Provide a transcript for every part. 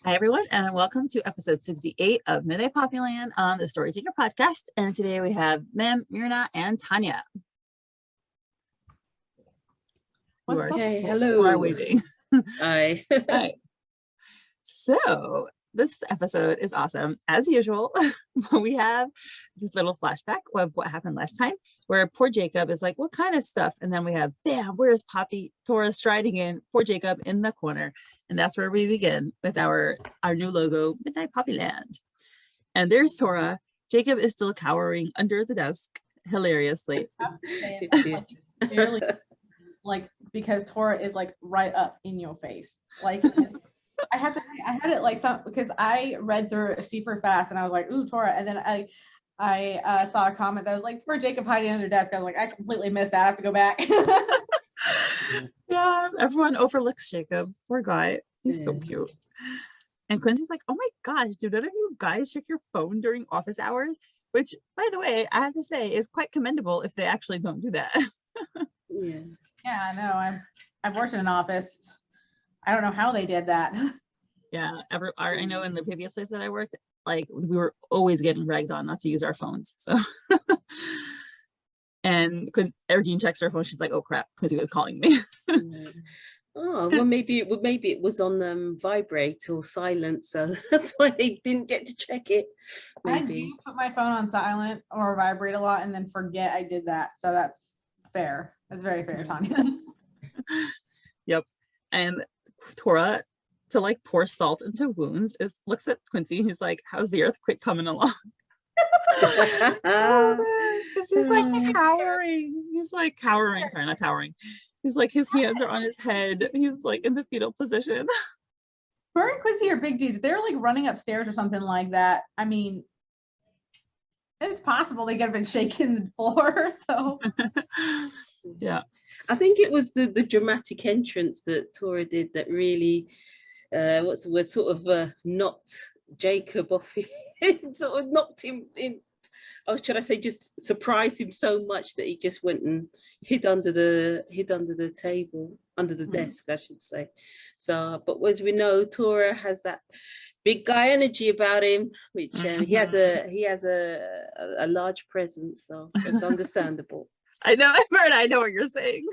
Hi, everyone, and welcome to episode 68 of Midnight Poppyland on the Story Taker podcast. And today we have Myrna, and Tanya. Hello. Who are waving. Hi. Hi. So this episode is awesome. As usual, we have this little flashback of what happened last time, where poor Jacob is like, what kind of stuff? And then we have, bam, where's Tora striding in, poor Jacob in the corner. And that's where we begin with our new logo, Midnight Poppyland. And there's Tora. Jacob is still cowering under the desk, hilariously. Like, because Tora is like right up in your face. Like, I have to say, I had it like because I read through super fast and I was like, ooh, Tora. And then I saw a comment that was like, for Jacob hiding under the desk. I was like, I completely missed that. I have to go back. Yeah, everyone overlooks Jacob. Poor guy. He's so cute. And Quincy's like, oh my gosh, do none of you guys check your phone during office hours? Which, by the way, I have to say is quite commendable if they actually don't do that. Yeah, I know. I've worked in an office. I don't know how they did that. Yeah, I know in the previous place that I worked, like we were always getting ragged on not to use our phones. So, and Erdene checks her phone, she's like, "Oh crap," because he was calling me. Oh well, maybe it was on vibrate or silent, so that's why they didn't get to check it. Maybe. I do put my phone on silent or vibrate a lot and then forget I did that. So that's fair. That's very fair, Tanya. Yep. And Tora, to like pour salt into wounds, looks at Quincy. He's like, "How's the earthquake coming along?" Oh gosh, because he's like towering. He's like cowering. Sorry, not towering. He's like, his hands are on his head. He's like in the fetal position. Her and Quincy are big dudes. If they're like running upstairs or something like that, I mean, it's possible they could have been shaking the floor. So yeah, I think it was the dramatic entrance that Tora did that really what's the word, sort of knocked Jacob off. Sort of knocked him in, or should I say just surprised him so much that he just went and hid under the table, under the desk, I should say. So, but as we know, Tora has that big guy energy about him, which he has a large presence, so it's understandable. I know, Myrna, I know what you're saying.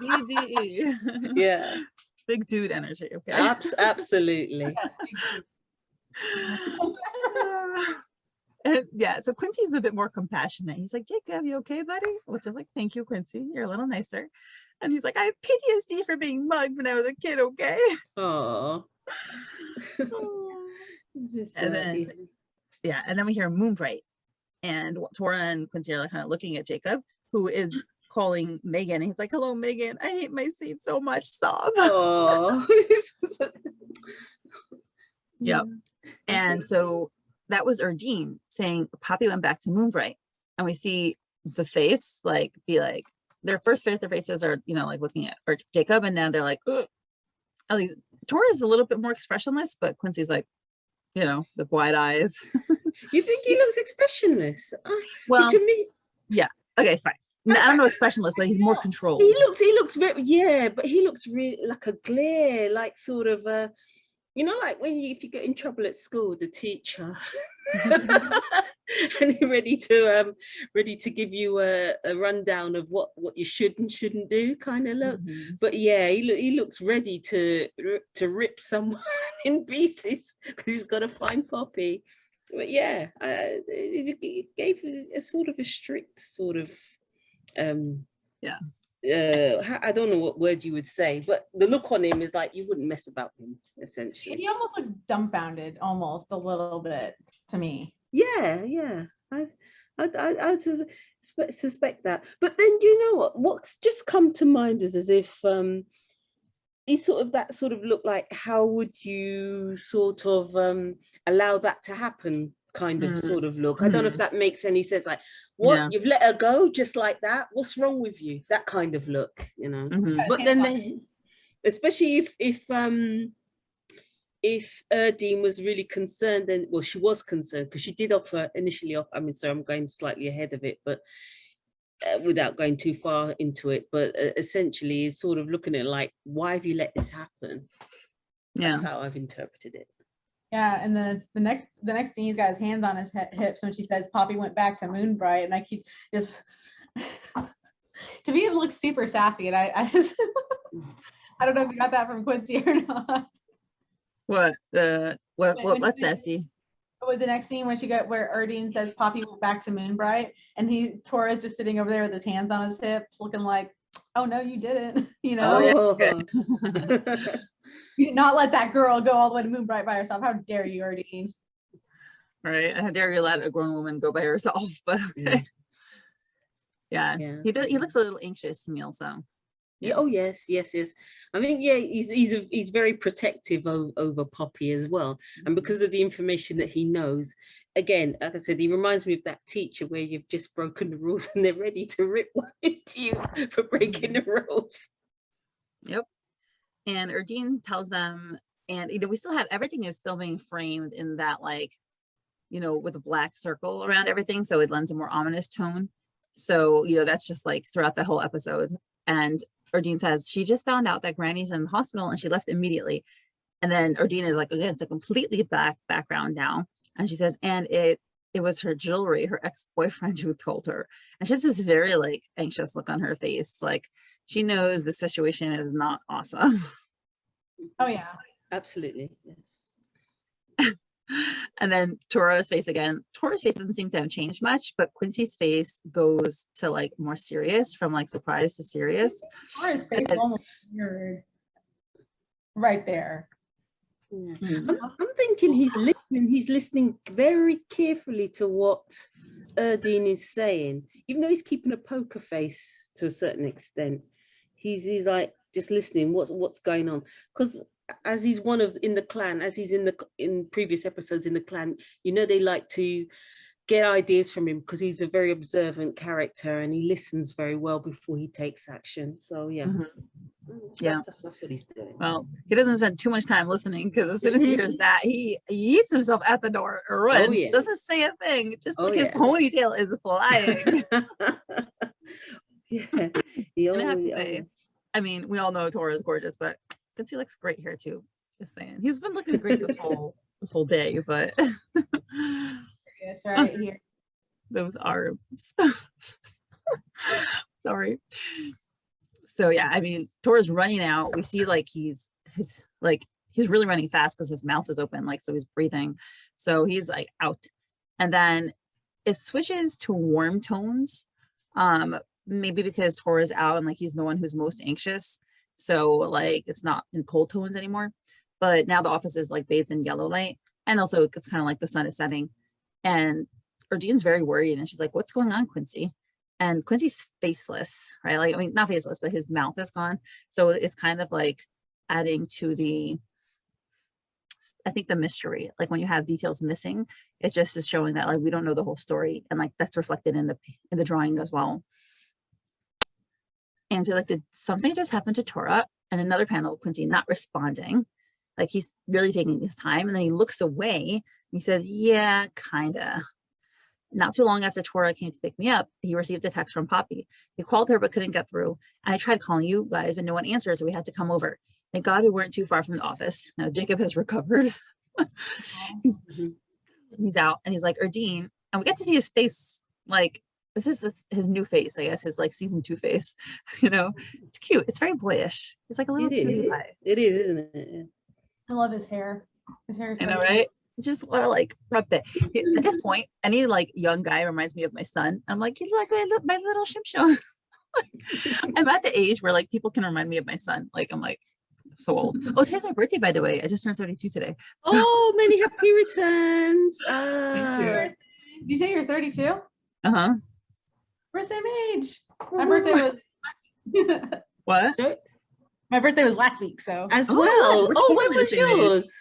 BDE. Yeah. Big dude energy. Okay. Absolutely. And yeah, so Quincy's a bit more compassionate. He's like, Jacob, you okay, buddy? Which is like, thank you, Quincy. You're a little nicer. And he's like, I have PTSD for being mugged when I was a kid, okay? Oh. And then, yeah, and then we hear Moonbright. And Tora and Quincy are like kind of looking at Jacob, who is calling Megan. And he's like, hello, Megan. I hate my seat so much. Sob. Oh. Yep. And so that was Erdene saying Poppy went back to Moonbright. And we see the face be like, their faces are, like looking at Jacob, and then they're like, ugh. At least Tora is a little bit more expressionless, but Quincy's like, the wide eyes. You think he looks expressionless? Well, to me, yeah. Okay, fine. I don't know expressionless, but he's more controlled. He looks very, but he looks really like a glare, like sort of a, like if you get in trouble at school, the teacher, and you're ready to give you a rundown of what you should and shouldn't do, kind of look. But yeah, he looks ready to rip someone in pieces because he's got to find Poppy. But yeah, it gave a sort of a strict sort of I don't know what word you would say, but the look on him is like you wouldn't mess about him, essentially. He almost looks dumbfounded, almost a little bit to me. Yeah. I suspect that. But then what's just come to mind is as if he sort of look like, how would you sort of allow that to happen, kind of sort of look. I don't know if that makes any sense. Like, what, you've let her go just like that? What's wrong with you? That kind of look, But then especially if Erdene was really concerned, then she was concerned because she did initially offer, I'm going slightly ahead of it, but without going too far into it, but essentially is sort of looking at it like, why have you let this happen? That's how I've interpreted it. Yeah, and the next thing, he's got his hands on his hips when she says Poppy went back to Moonbright, and I keep just to me it looks super sassy, and I just I don't know if you got that from Quincy or not. What's sassy? With the next scene where Erdene says Poppy went back to Moonbright, and Tora's just sitting over there with his hands on his hips, looking like, oh no, you didn't, you know. You did not let that girl go all the way to Moonbright by herself. How dare you, Erdene? Right. How dare you let a grown woman go by herself? But okay. Yeah. He looks a little anxious to me also. Yeah. Oh yes. I mean, he's very protective over Poppy as well, and because of the information that he knows, again, like I said, he reminds me of that teacher where you've just broken the rules and they're ready to rip one into you for breaking the rules. Yep. And Erdene tells them, and we still have everything is still being framed in that, like, with a black circle around everything, so it lends a more ominous tone. So that's just like throughout the whole episode. And Erdene says she just found out that Granny's in the hospital and she left immediately. And then Erdene is like, again, it's a completely black background now. And she says, and it was her Julri, her ex-boyfriend, who told her. And she has this very like anxious look on her face. Like she knows the situation is not awesome. Oh yeah. Absolutely. Yes. And then Tora's face again. Tora's face doesn't seem to have changed much, but Quincy's face goes to like more serious, from like surprise to serious. Tora's face is almost weird right there. Yeah. I'm thinking he's listening very carefully to what Erdene is saying, even though he's keeping a poker face to a certain extent. He's like just listening what's going on, because as he's in the clan, as he's in previous episodes in the clan, they like to get ideas from him because he's a very observant character and he listens very well before he takes action. So yeah. That's what he's doing. Well, he doesn't spend too much time listening, because as soon as he hears that, he eats himself at the door or runs. Doesn't say a thing, just his ponytail is flying. And I have to say, I mean, we all know Tora is gorgeous, but Quincy looks great here too. Just saying, he's been looking great this whole day, but yes, right here. Those arms. Sorry. So yeah, I mean, Tora's running out. We see like he's really running fast because his mouth is open, like so he's breathing. So he's like out, and then it switches to warm tones. Maybe because Tora's out and like he's the one who's most anxious. So like it's not in cold tones anymore. But now the office is like bathed in yellow light, and also it's kind of like the sun is setting. And Erdene's very worried, and she's like, "What's going on, Quincy?" And Quincy's faceless, right? Like, I mean, not faceless, but his mouth is gone. So it's kind of like adding to I think the mystery. Like when you have details missing, it's just is showing that like we don't know the whole story, and like that's reflected in the drawing as well. And so like something just happened to Tora, and another panel of Quincy not responding. Like he's really taking his time, and then he looks away and he says, "Yeah, kinda." Not too long after Tora came to pick me up, he received a text from Poppy. He called her but couldn't get through. And I tried calling you guys, but no one answered, so we had to come over. Thank God we weren't too far from the office. Now Jacob has recovered. He's out, and he's like, Erdene, and we get to see his face. Like this is his new face, I guess, his like season 2 face. It's cute. It's very boyish. It's like a little cutie pie. It is, isn't it? I love his hair. His hair is so cute. Right? I just want to like rub it. At this point, any like young guy reminds me of my son. I'm like, he's like my little shimshon. I'm at the age where like people can remind me of my son. Like I'm like so old. Oh, today's my birthday, by the way. I just turned 32 today. Oh, many happy returns. Did you say you're 32? Uh-huh. We're the same age. My birthday was What? My birthday was last week, so as well. Totally when was yours?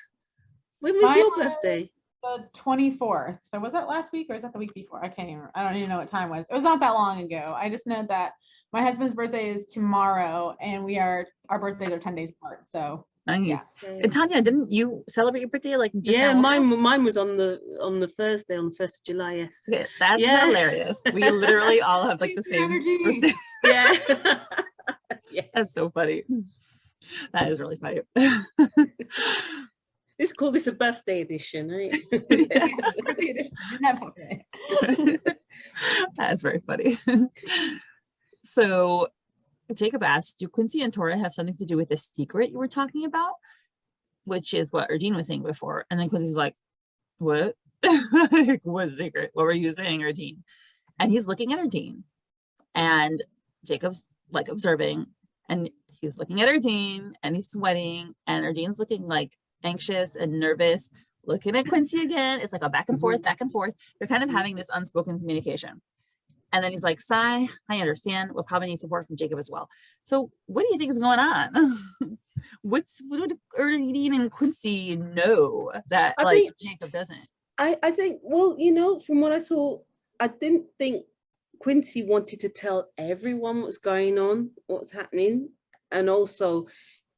When was your birthday? The 24th. So was that last week or is that the week before? I can't even. I don't even know what time it was. It was not that long ago. I just know that my husband's birthday is tomorrow, and our birthdays are 10 days apart. So nice. Yeah. And Tanya, didn't you celebrate your birthday like just now mine was on the Thursday, on the 1st of July. Yes. Okay, that's hilarious. We literally all have like the same birthday. Yeah. Yes. That's so funny. That is really funny. call this a birthday edition, right? That's very funny. So Jacob asked, do Quincy and Tora have something to do with the secret you were talking about? Which is what Erdene was saying before. And then Quincy's like, what? Like, what secret? What were you saying, Erdene? And he's looking at Erdene. And Jacob's like observing. And he's looking at Erdene. And he's sweating. And Erdene's looking like anxious and nervous. Looking at Quincy again. It's like a back and forth, back and forth. They're kind of having this unspoken communication. And then he's like, Sigh, I understand. We'll probably need support from Jacob as well. So what do you think is going on? What do Erdene and Quincy know that Jacob doesn't? I think, well, you know, from what I saw, I didn't think Quincy wanted to tell everyone what's going on, what's happening. And also,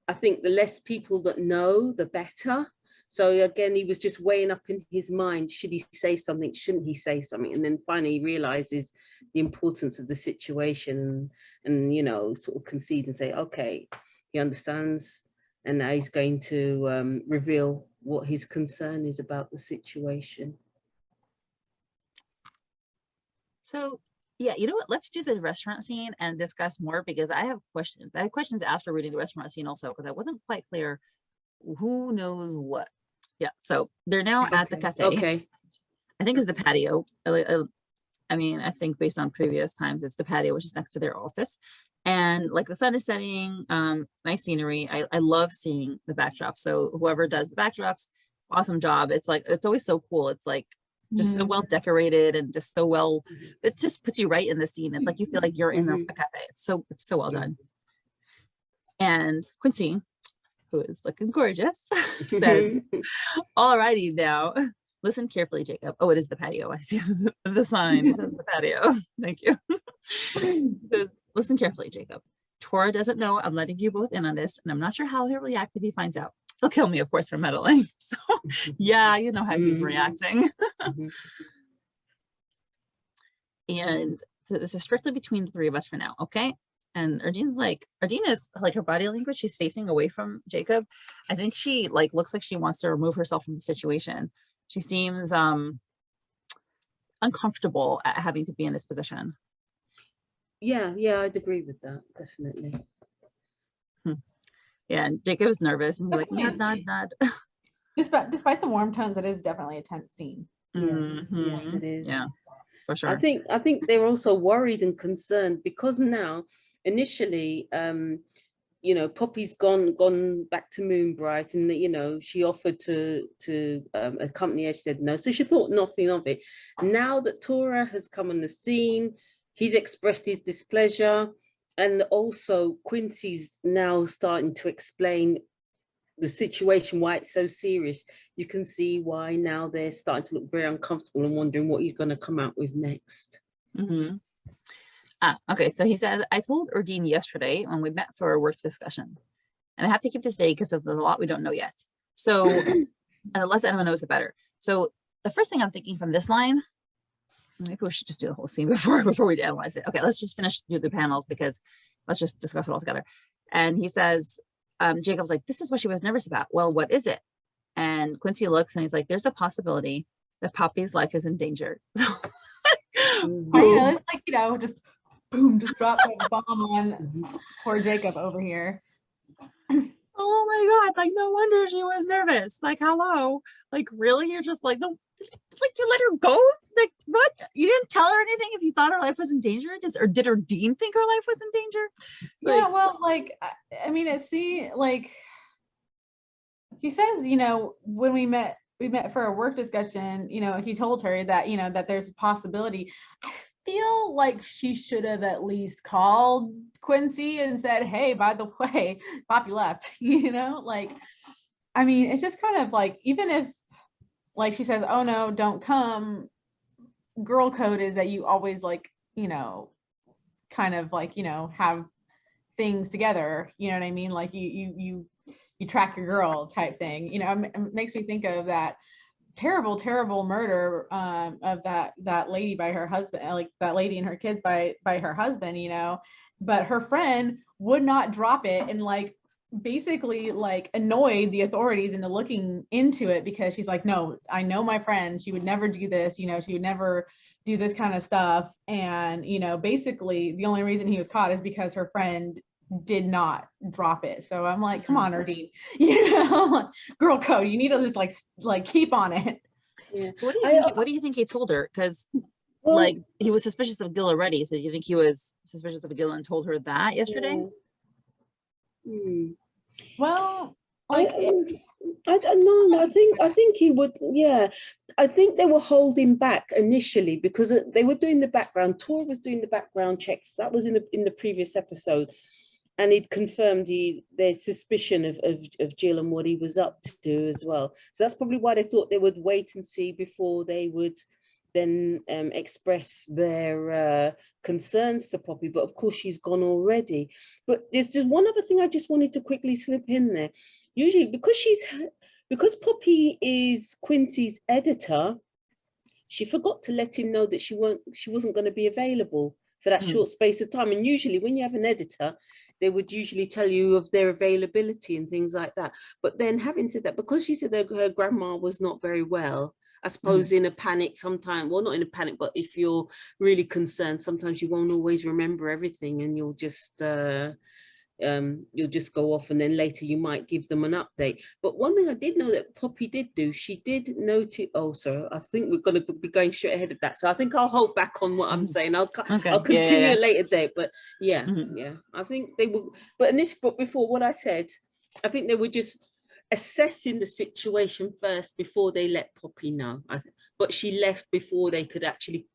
I think the less people that know, the better. So again, he was just weighing up in his mind, should he say something, shouldn't he say something? And then finally he realizes the importance of the situation and, you know, sort of concede and say, okay, he understands. And now he's going to reveal what his concern is about the situation. So, yeah, you know what? Let's do the restaurant scene and discuss more because I have questions. I had questions after reading the restaurant scene also because I wasn't quite clear who knows what. Yeah, so they're now at the cafe. Okay. I think it's the patio. I mean, I think based on previous times, it's the patio, which is next to their office. And like the sun is setting, nice scenery. I love seeing the backdrop. So whoever does the backdrops, awesome job. It's like, it's always so cool. It's like just so well decorated and just so well, it just puts you right in the scene. It's like you feel like you're in a cafe. It's so well done. And Quincy, who is looking gorgeous, says, alrighty now, listen carefully, Jacob. Oh, it is the patio. I see the sign. It says the patio. Thank you. Says, listen carefully, Jacob. Tora doesn't know I'm letting you both in on this, and I'm not sure how he'll react if he finds out. He'll kill me, of course, for meddling. So, yeah, you know how he's reacting. And so this is strictly between the three of us for now, okay? And Erdene is like her body language, she's facing away from Jacob. I think she like looks like she wants to remove herself from the situation. She seems uncomfortable at having to be in this position. Yeah, I'd agree with that, definitely. Yeah, and Jacob's nervous and he's like, nod. Despite the warm tones, it is definitely a tense scene. Yes, it is. Yeah, for sure. I think they're also worried and concerned because now, initially, you know, Poppy's gone back to Moonbright, and you know, she offered to accompany her. She said no, so she thought nothing of it. Now that Tora has come on the scene, he's expressed his displeasure, and also Quincy's now starting to explain the situation, why it's so serious. You can see why now they're starting to look very uncomfortable and wondering what he's going to come out with next. Okay, so he says, I told Erdene yesterday when we met for a work discussion, and I have to keep this vague because of the lot we don't know yet. So the less anyone knows, the better. So the first thing I'm thinking from this line, maybe we should just do the whole scene before we analyze it. Okay, let's just finish do the panels because let's just discuss it all together. And he says, Jacob's like, this is what she was nervous about. Well, what is it? And Quincy looks and he's like, there's a possibility that Poppy's life is in danger. It's like, you know, just boom, just drop a bomb on poor Jacob over here. Oh my God, like no wonder she was nervous. Like, hello, like really? You're just like, no, like you let her go? Like what? You didn't tell her anything if you thought her life was in danger? Or did Erdene think her life was in danger? Like, yeah, well, like, I mean, like, he says, you know, when we met for a work discussion, you know, he told her that, you know, that there's a possibility. I feel like she should have at least called Quincy and said, hey, by the way, Poppy left, you know, like, I mean, it's just kind of like, even if like she says, oh no, don't come, girl code is that you always like, you know, kind of like, you know, have things together, you know what I mean? Like you track your girl type thing, you know. It makes me think of that terrible murder of that lady by her husband, like that lady and her kids by her husband, you know, but her friend would not drop it and like basically like annoyed the authorities into looking into it, because she's like, no, I know my friend, she would never do this, you know, she would never do this kind of stuff. And, you know, basically the only reason he was caught is because her friend did not drop it. So I'm like, come on, Erdene, you know, girl code, you need to just like keep on it. Yeah. What do you think he told her? Because like he was suspicious of Gil already. So you think he was suspicious of Gil and told her that yesterday? Well, like no, I think he would. Yeah, I think they were holding back initially because they were doing the background. Tora was doing the background checks. That was in the previous episode, and he'd confirmed their suspicion of Jill and what he was up to as well. So that's probably why they thought they would wait and see before they would then express their concerns to Poppy. But of course she's gone already. But there's just one other thing I just wanted to quickly slip in there. Usually because Poppy is Quincy's editor, she forgot to let him know that she wasn't going to be available for that short space of time. And usually when you have an editor, they would usually tell you of their availability and things like that. But then having said that, because she said that her grandma was not very well, I suppose in a panic sometimes, well, not in a panic, but if you're really concerned, sometimes you won't always remember everything, and you'll just go off, and then later you might give them an update. But one thing I did know that Poppy did do, she did notice. Oh, so I think we're going to be going straight ahead of that. So I think I'll hold back on what I'm saying. I'll continue at a later date. But yeah, I think they will. But before what I said, I think they were just assessing the situation first before they let Poppy know. But she left before they could actually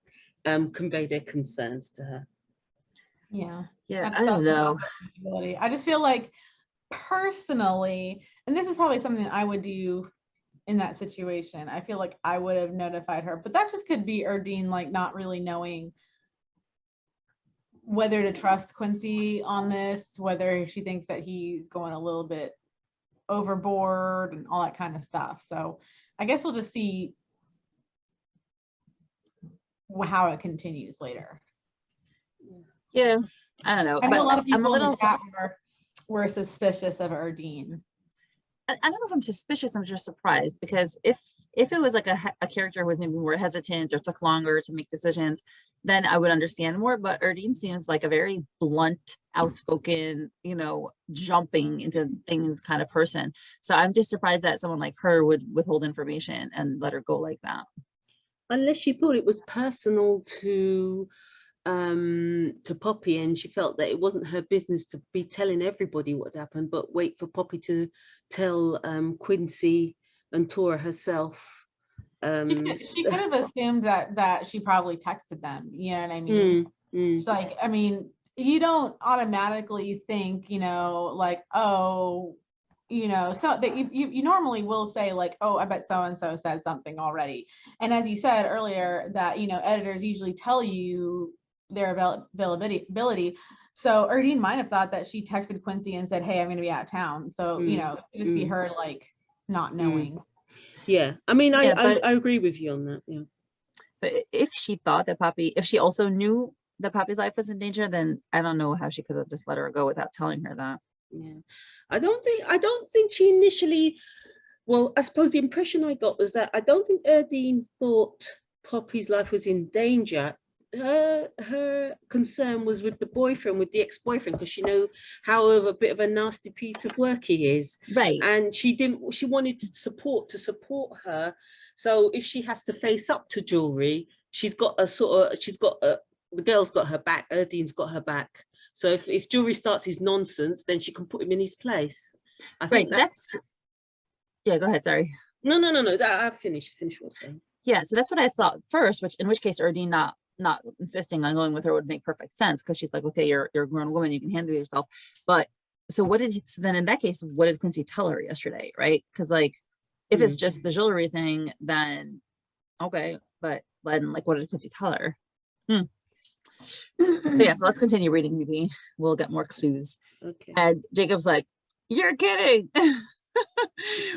convey their concerns to her. Yeah, I don't know. I just feel like personally, and this is probably something I would do in that situation, I feel like I would have notified her, but that just could be Erdene like not really knowing whether to trust Quincy on this, whether she thinks that he's going a little bit overboard and all that kind of stuff. So I guess we'll just see how it continues later. Yeah, I don't know. I know a lot of people in the chat were suspicious of Erdene. I don't know if I'm suspicious. I'm just surprised, because if it was like a character who was maybe more hesitant or took longer to make decisions, then I would understand more. But Erdene seems like a very blunt, outspoken, you know, jumping into things kind of person. So I'm just surprised that someone like her would withhold information and let her go like that. Unless she thought it was personal to Poppy, and she felt that it wasn't her business to be telling everybody what happened, but wait for Poppy to tell Quincy and Tora herself. She could have assumed that she probably texted them, you know what I mean? It's like, I mean, you don't automatically think, you know, like, oh, you know, so that you normally will say like, oh, I bet so and so said something already. And as you said earlier, that, you know, editors usually tell you their availability. So Erdene might have thought that she texted Quincy and said, hey, I'm going to be out of town. So, you know, it could just be her like not knowing. Yeah, I mean, I agree with you on that. Yeah. But if she thought that if she also knew that Poppy's life was in danger, then I don't know how she could have just let her go without telling her that. Yeah, I don't think she initially. Well, I suppose the impression I got was that I don't think Erdene thought Poppy's life was in danger. Her concern was with the boyfriend, with the ex-boyfriend, because she knew how a bit of a nasty piece of work he is, right? And she wanted to support her. So if she has to face up to Julri, the girl's got her back. Erdene's got her back. So if Julri starts his nonsense, then she can put him in his place. I think that's yeah. Go ahead. Sorry. No. I've finished what I'm saying. Yeah. So that's what I thought first. In which case, Erdene not insisting on going with her would make perfect sense, because she's like, okay, you're a grown woman, you can handle yourself. But so then in that case, what did Quincy tell her yesterday, right? Because like if it's just the Julri thing, then okay, but then like what did Quincy tell her? Yeah, so let's continue reading, maybe we'll get more clues. Okay. And Jacob's like, you're kidding.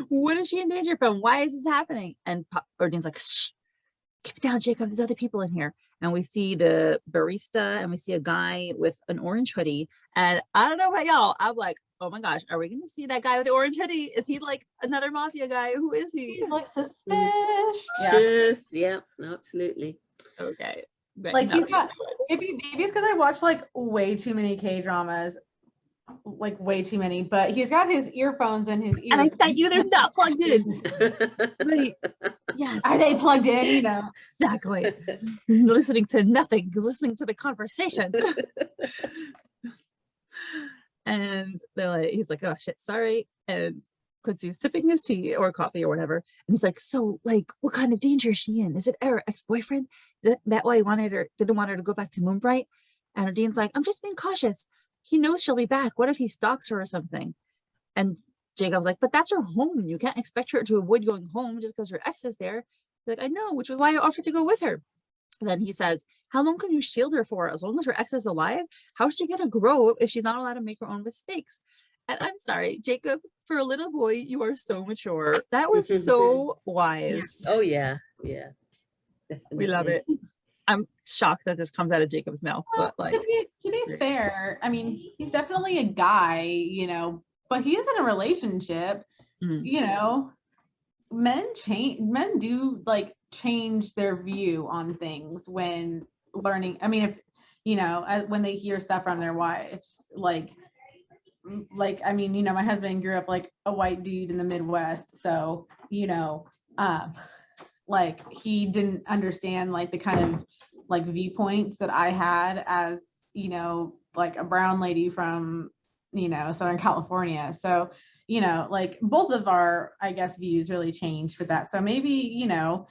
What is she in danger from? Why is this happening? And Erdene's like, shh, keep it down, Jacob, there's other people in here. And we see the barista and we see a guy with an orange hoodie. And I don't know about y'all, I'm like, oh my gosh, are we going to see that guy with the orange hoodie? Is he like another mafia guy? Who is he? He's like suspicious. Yeah, absolutely. Okay. But Like no, he's got maybe it's because I watched like way too many K-dramas, like way too many, but he's got his earphones in his ears. and I bet you they're not plugged in. Right. Yes. Are they plugged in? You know. Exactly. Listening to nothing, listening to the conversation. And they're like, he's like, oh shit, sorry. And Quincy's sipping his tea or coffee or whatever. And he's like, so like, what kind of danger is she in? Is it her ex-boyfriend? Is that why he didn't want her to go back to Moonbright? And Erdene's like, I'm just being cautious. He knows she'll be back. What if he stalks her or something? And Jacob's like, but that's her home. You can't expect her to avoid going home just because her ex is there. Like, I know, which is why I offered to go with her. And then he says, how long can you shield her for? As long as her ex is alive? How's she gonna grow if she's not allowed to make her own mistakes? And I'm sorry, Jacob, for a little boy, you are so mature. That was so wise. Oh yeah, definitely. We love it. I'm shocked that this comes out of Jacob's mouth, but like, to be fair, I mean, he's definitely a guy, you know, but he is in a relationship. You know, men do like change their view on things when learning. I mean, if you know, when they hear stuff from their wives, like I mean, you know, my husband grew up like a white dude in the Midwest, so you know, like he didn't understand like the kind of like viewpoints that I had as, you know, like a brown lady from, you know, Southern California. So, you know, like both of our, I guess, views really changed for that. So maybe, you know,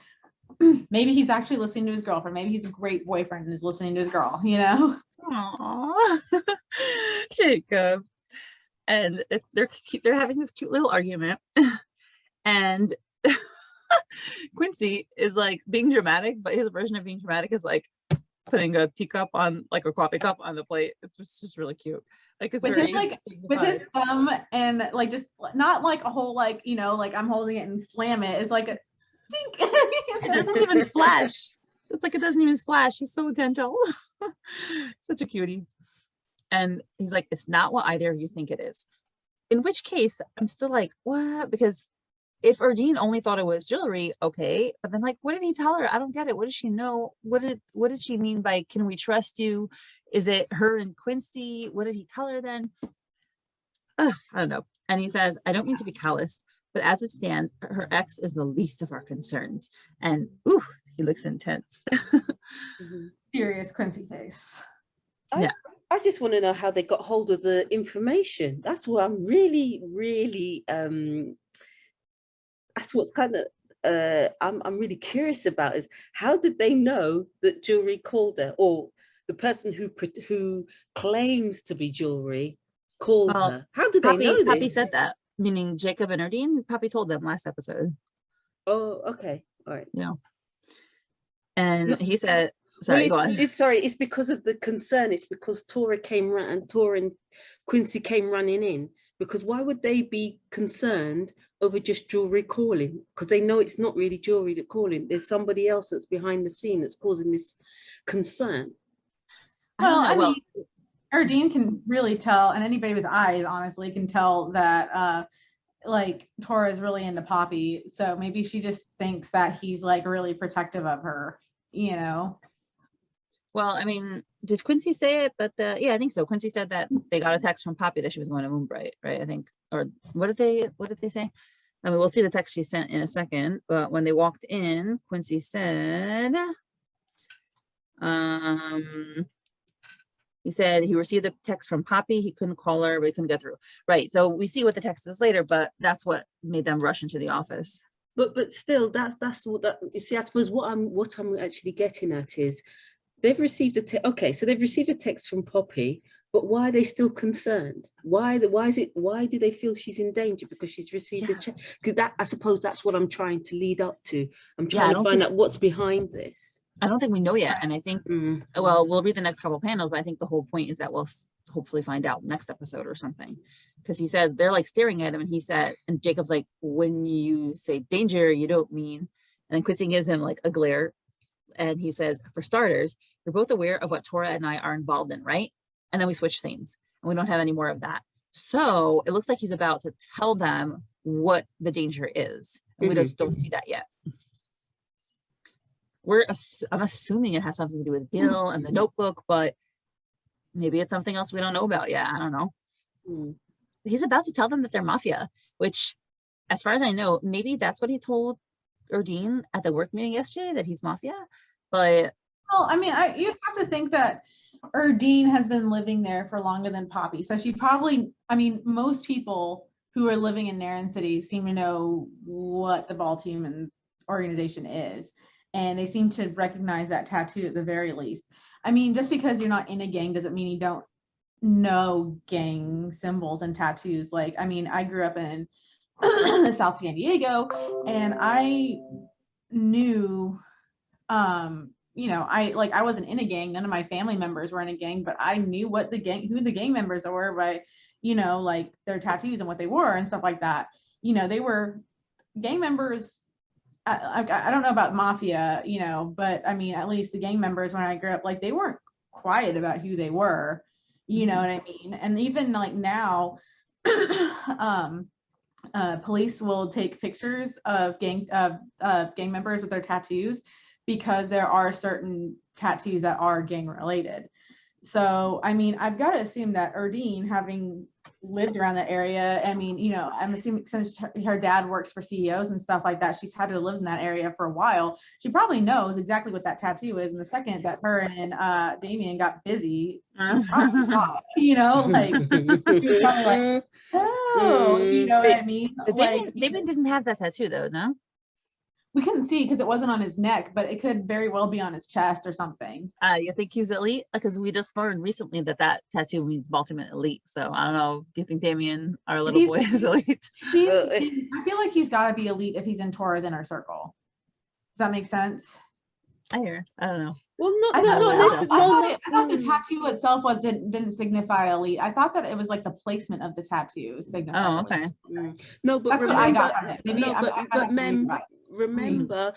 maybe he's actually listening to his girlfriend. Maybe he's a great boyfriend and is listening to his girl, you know? Aww. Jacob. And they're having this cute little argument. And Quincy is like being dramatic, but his version of being dramatic is like putting a teacup on, like a coffee cup on the plate. It's just really cute. Like it's with very his like with his thumb and like just not like a whole like, you know, like I'm holding it and slam it. It's like a dink. It doesn't even splash. It's like it doesn't even splash. He's so gentle. Such a cutie. And he's like, it's not what either of you think it is. In which case, I'm still like, what? Because if Erdene only thought it was Julri, okay. But then like, what did he tell her? I don't get it. What does she know? What did she mean by, can we trust you? Is it her and Quincy? What did he tell her then? I don't know. And he says, I don't mean to be callous, but as it stands, her ex is the least of our concerns. And ooh, he looks intense. Serious Quincy face. Yeah. I just want to know how they got hold of the information. That's what I'm really that's what's kind of I'm really curious about, is how did they know that Julri called her, or the person who claims to be Julri called her? How did they know this? Poppy said that, meaning Jacob and Erdene. Poppy told them last episode. Oh, okay, all right. Yeah. And he said, sorry, well, go on. It's because of the concern. It's because Tora and Quincy came running in. Because why would they be concerned over just Julri calling? Because they know it's not really Julri that calling. There's somebody else that's behind the scene that's causing this concern. Well, I mean, Erdene can really tell, and anybody with eyes, honestly, can tell that like Tora is really into Poppy. So maybe she just thinks that he's like really protective of her, you know? Well, I mean, did Quincy say it? But yeah, I think so. Quincy said that they got a text from Poppy that she was going to Moonbright, right? I think, or what did they say? I mean, we'll see the text she sent in a second. But when they walked in, Quincy said, he said he received a text from Poppy. He couldn't call her, but he couldn't get through. Right. So we see what the text is later, but that's what made them rush into the office. But still, that's what that, you see. I suppose what I'm actually getting at is, they've received so they've received a text from Poppy, but why are they still concerned? Why do they feel she's in danger? Because she's received a check? Because that, I suppose that's what I'm trying to lead up to. I'm trying to find out what's behind this. I don't think we know yet. And I think, well, we'll read the next couple panels, but I think the whole point is that we'll hopefully find out next episode or something. Because he says, they're like staring at him, and he said, and Jacob's like, when you say danger, you don't mean, and then Quincy gives him like a glare. and he says, for starters, you're both aware of what Tora and I are involved in, right? And then we switch scenes and we don't have any more of that. So it looks like he's about to tell them what the danger is. And we just don't see that yet. I'm assuming it has something to do with Gil and the notebook, but maybe it's something else we don't know about yet. I don't know. He's about to tell them that they're mafia, which, as far as I know, maybe that's what he told Erdene at the work meeting yesterday, that he's mafia. But well, I mean, you'd have to think that Erdene has been living there for longer than Poppy, so she probably, I mean, most people who are living in Narin City seem to know what the ball team and organization is, and they seem to recognize that tattoo at the very least. I mean, just because you're not in a gang doesn't mean you don't know gang symbols and tattoos. Like, I mean, I grew up in South San Diego, and I knew, you know, I wasn't in a gang. None of my family members were in a gang, but I knew what who the gang members were by, you know, like their tattoos and what they wore and stuff like that. You know, they were gang members. I don't know about mafia, you know, but I mean, at least the gang members when I grew up, like, they weren't quiet about who they were, you know what I mean? And even like now, police will take pictures of gang members with their tattoos, because there are certain tattoos that are gang related. So, I mean, I've got to assume that Erdene, having lived around that area, I mean, you know, I'm assuming since her dad works for CEOs and stuff like that, she's had to live in that area for a while. She probably knows exactly what that tattoo is. And the second that her and Damien got busy, she's probably shocked, you know, like, she was probably like, oh, you know what I mean? Like, Damien didn't have that tattoo though, no? We couldn't see because it wasn't on his neck, but it could very well be on his chest or something. You think he's elite? Because we just learned recently that tattoo means ultimate elite. So I don't know. Do you think Damien, our little boy, is elite? I feel like he's got to be elite if he's in Tora's inner circle. Does that make sense? I hear. I don't know. Well, I thought the tattoo itself didn't signify elite. I thought that it was like the placement of the tattoo signified. Oh, okay. No, but that's remember, what I got from it. Maybe remember,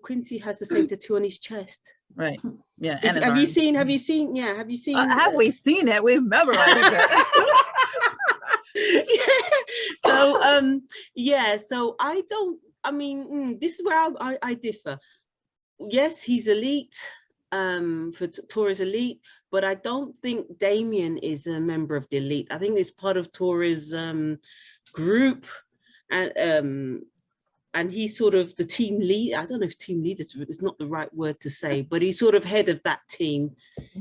Quincy has the same tattoo on his chest. Right. Yeah. Have you seen? Have you seen? Have we seen it? We've memorized it. So I don't. I mean, this is where I differ. Yes, he's elite. For Tora's elite, but I don't think Damien is a member of the elite. I think it's part of Tora's group, and he's sort of the team lead. I don't know if team leader is not the right word to say, but he's sort of head of that team,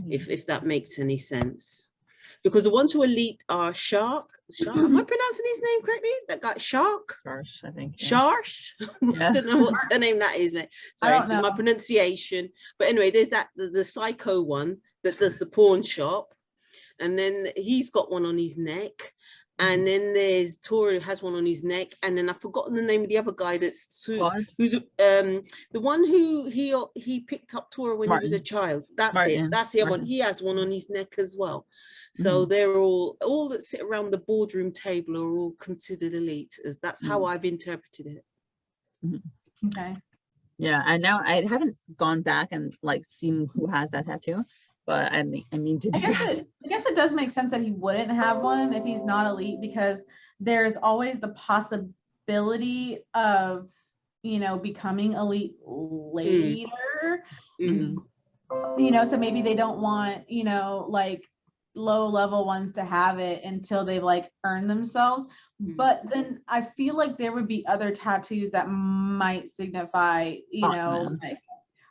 if that makes any sense. Because the ones who are elite are Shark. Am I pronouncing his name correctly? That guy Shark? Sharsh, I think. Yeah. Sharsh? Yeah. I don't know what's the name that is, mate. Sorry, it's my pronunciation. But anyway, there's that the psycho one that does the pawn shop, and then he's got one on his neck. And then there's Tora has one on his neck, and then I've forgotten the name of the other guy who's the one who he picked up Tora when he was a child. That's Martin. It. That's the other one. He has one on his neck as well. So they're all that sit around the boardroom table are all considered elite. That's how I've interpreted it. Okay. Yeah, and now I haven't gone back and like seen who has that tattoo. But I mean to do that. I guess it does make sense that he wouldn't have one if he's not elite, because there's always the possibility of, you know, becoming elite later. You know, so maybe they don't want, you know, like low level ones to have it until they've like earned themselves. But then I feel like there would be other tattoos that might signify, you know,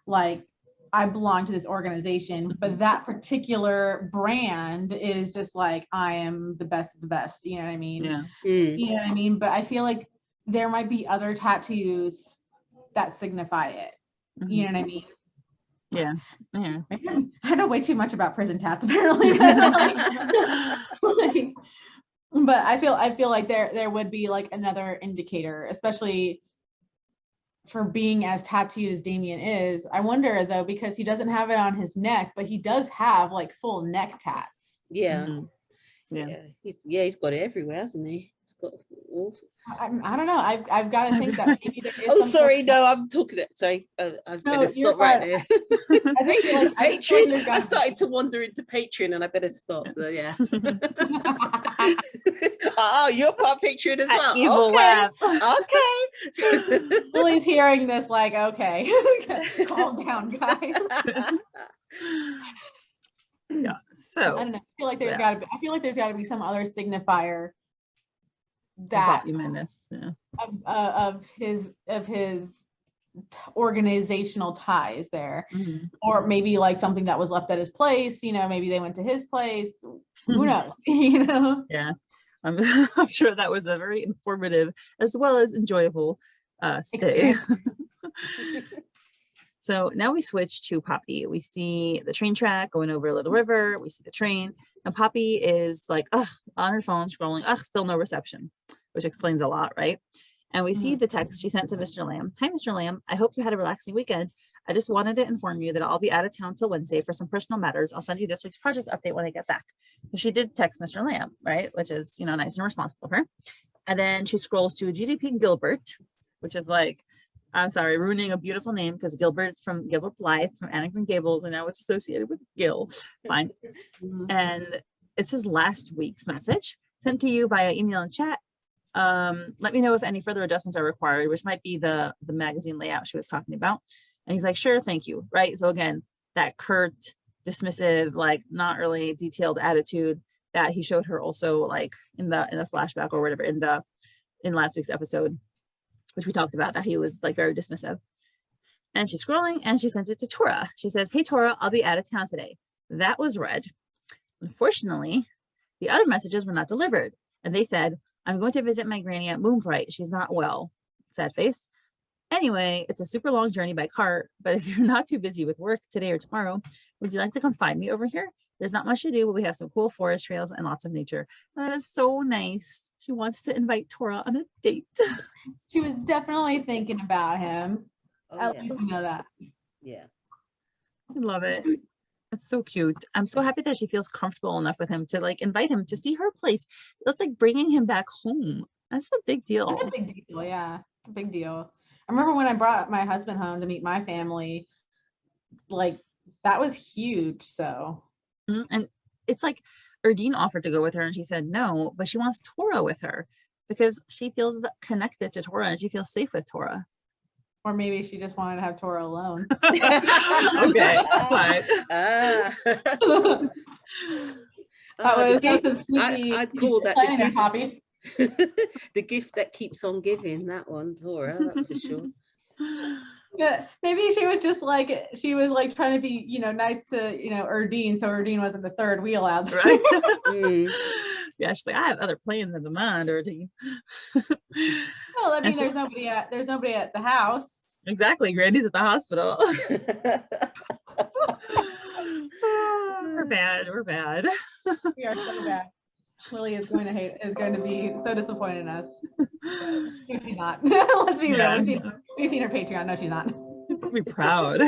like I belong to this organization, but that particular brand is just like, I am the best of the best. You know what I mean? Yeah. You know what I mean? But I feel like there might be other tattoos that signify it. You know what I mean? Yeah. I know way too much about prison tats apparently. But I feel like there would be like another indicator, especially for being as tattooed as Damien is. I wonder though, because he doesn't have it on his neck, but he does have like full neck tats. Yeah. He's got it everywhere, hasn't he? It's got all... I don't know. I've got to think that maybe there is. Oh, sorry, no, I'm talking it. Sorry, I better stop right there. Patreon. I started to wander into Patreon, and I better stop. Yeah. Oh, you're part Patreon as well. Evil laugh. Okay. Lily's hearing this, like, okay, calm down, guys. Yeah. So I don't know. I feel like there's got to be some other signifier that of his organizational ties there, or maybe like something that was left at his place. Maybe they went to his place. Who knows? Yeah, I'm sure that was a very informative as well as enjoyable stay. So now we switch to Poppy. We see the train track going over a little river. We see the train, and Poppy is like, on her phone scrolling. Still no reception, which explains a lot, right? And we see the text she sent to Mr. Lamb. Hi, Mr. Lamb. I hope you had a relaxing weekend. I just wanted to inform you that I'll be out of town till Wednesday for some personal matters. I'll send you this week's project update when I get back. So she did text Mr. Lamb, right? Which is, nice and responsible of her. And then she scrolls to GGP Gilbert, which is like, I'm sorry, ruining a beautiful name because Gilbert from Gilbert Blythe from Anne of Green Gables, and now it's associated with Gil. Fine. And it's his last week's message sent to you via email and chat. Let me know if any further adjustments are required, which might be the magazine layout she was talking about. And he's like, sure, thank you. Right. So again, that curt, dismissive, like not really detailed attitude that he showed her also like in the flashback or whatever in last week's episode, which we talked about, that he was like very dismissive. And she's scrolling and she sent it to Tora. She says, hey, Tora, I'll be out of town today. That was read. Unfortunately, the other messages were not delivered. And they said, I'm going to visit my granny at Moonbright. She's not well. Sad face. Anyway, it's a super long journey by cart, but if you're not too busy with work today or tomorrow, would you like to come find me over here? There's not much to do, but we have some cool forest trails and lots of nature. And that is so nice. She wants to invite Tora on a date. She was definitely thinking about him. At least we know that. Yeah. I love it. It's so cute. I'm so happy that she feels comfortable enough with him to like invite him to see her place. That's like bringing him back home. That's a big deal. That's a big deal. Yeah, it's a big deal. I remember when I brought my husband home to meet my family, like that was huge. So, and it's like Erdene offered to go with her and she said no, but she wants Tora with her because she feels connected to Tora and she feels safe with Tora. Or maybe she just wanted to have Tora alone. Okay, fine. I'd call that the gift. Poppy. The gift that keeps on giving, that one, Tora, that's for sure. Yeah, maybe she was just like, trying to be, nice to, Erdene, so Erdene wasn't the third wheel out. Right. Yeah, she's like, I have other plans in the mind, Erdene. Well, I mean, there's nobody at the house. Exactly, Granny's at the hospital. We're bad. We are so bad. Lily is going to be so disappointed in us. She's not. Let's be real. We've seen her Patreon. No, she's not. She's gonna be proud.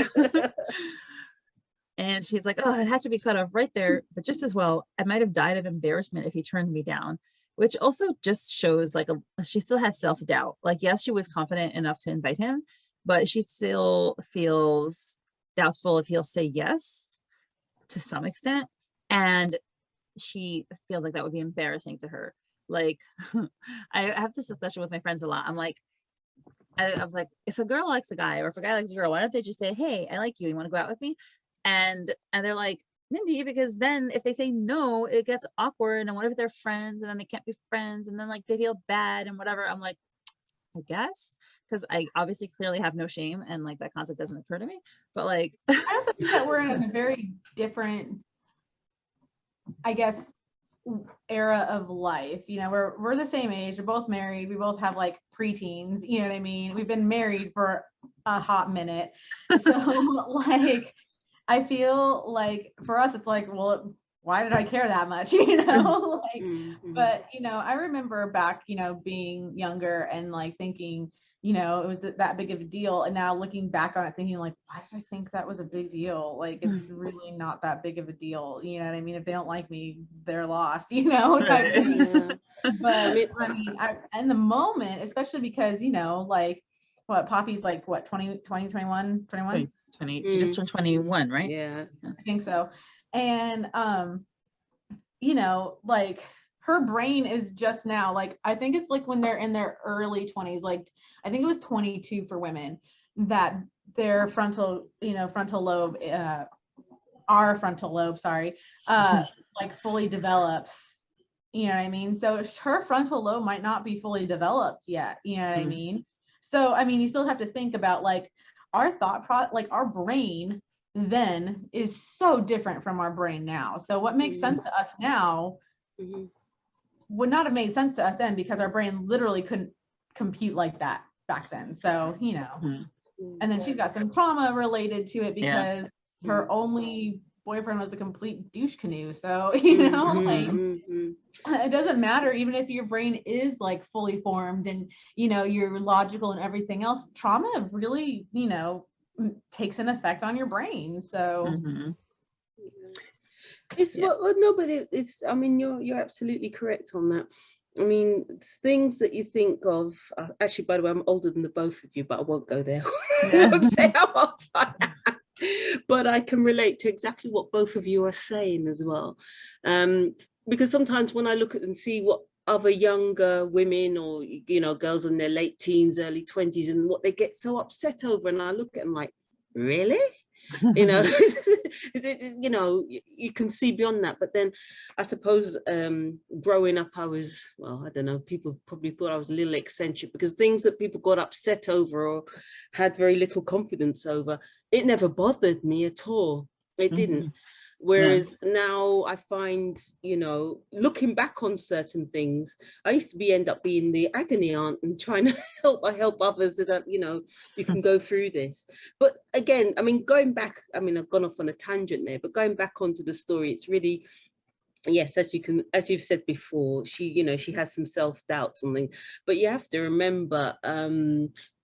And she's like, oh, it had to be cut off right there. But just as well, I might have died of embarrassment if he turned me down, which also just shows like she still has self-doubt. Like, yes, she was confident enough to invite him, but she still feels doubtful if he'll say yes to some extent. And she feels like that would be embarrassing to her. Like, I have this discussion with my friends a lot. I'm like, I was like, if a girl likes a guy or if a guy likes a girl, why don't they just say, hey, I like you. You want to go out with me? And they're like, Mindy, because then if they say no, it gets awkward. And what if they're friends and then they can't be friends and then like they feel bad and whatever. I'm like, I guess, because I obviously clearly have no shame and like that concept doesn't occur to me. But like, I also think that we're in a very different, I guess, era of life. We're the same age. We're both married. We both have like preteens. You know what I mean? We've been married for a hot minute. So like, I feel like for us, it's like, well, why did I care that much? But I remember back, being younger and like thinking, it was that big of a deal. And now looking back on it, thinking like, why did I think that was a big deal? Like, it's really not that big of a deal. You know what I mean? If they don't like me, they're lost, Right. But I mean, in the moment, especially because, you know, like what Poppy's like, what, 20, 21, 21? 20, she just turned 21, right? Yeah. I think so. And, you know, like her brain is just now, like, I think it's like when they're in their early 20s, like, I think it was 22 for women, that their frontal lobe, our frontal lobe, sorry, like fully develops. You know what I mean? So her frontal lobe might not be fully developed yet. You know what I mean? So, I mean, you still have to think about like our like our brain then is so different from our brain now. So what makes sense to us now would not have made sense to us then, because our brain literally couldn't compute like that back then. So, you know, and then she's got some trauma related to it because her only boyfriend was a complete douche canoe. So, you know, like it doesn't matter, even if your brain is like fully formed and, you know, you're logical and everything else, trauma really, you know, takes an effect on your brain. So it's well, no, but it's, I mean, you're absolutely correct on that. I mean, it's things that you think of. Actually, by the way, I'm older than the both of you, but I won't go there. I won't say how old I am. But I can relate to exactly what both of you are saying as well. Because sometimes when I look at and see what other younger women or, you know, girls in their late teens, early 20s, and what they get so upset over, and I look at them like, really? You know, you know, you can see beyond that. But then I suppose growing up, I was, well, I don't know, people probably thought I was a little eccentric, because things that people got upset over or had very little confidence over, it never bothered me at all. It didn't. Whereas now I find, you know, looking back on certain things, I used to end up being the agony aunt and trying to help others so that, you know, you can go through this. But again, I mean, going back, I mean, I've gone off on a tangent there, but going back onto the story, it's really, yes, as you've said before, she, you know, she has some self-doubt, something, but you have to remember,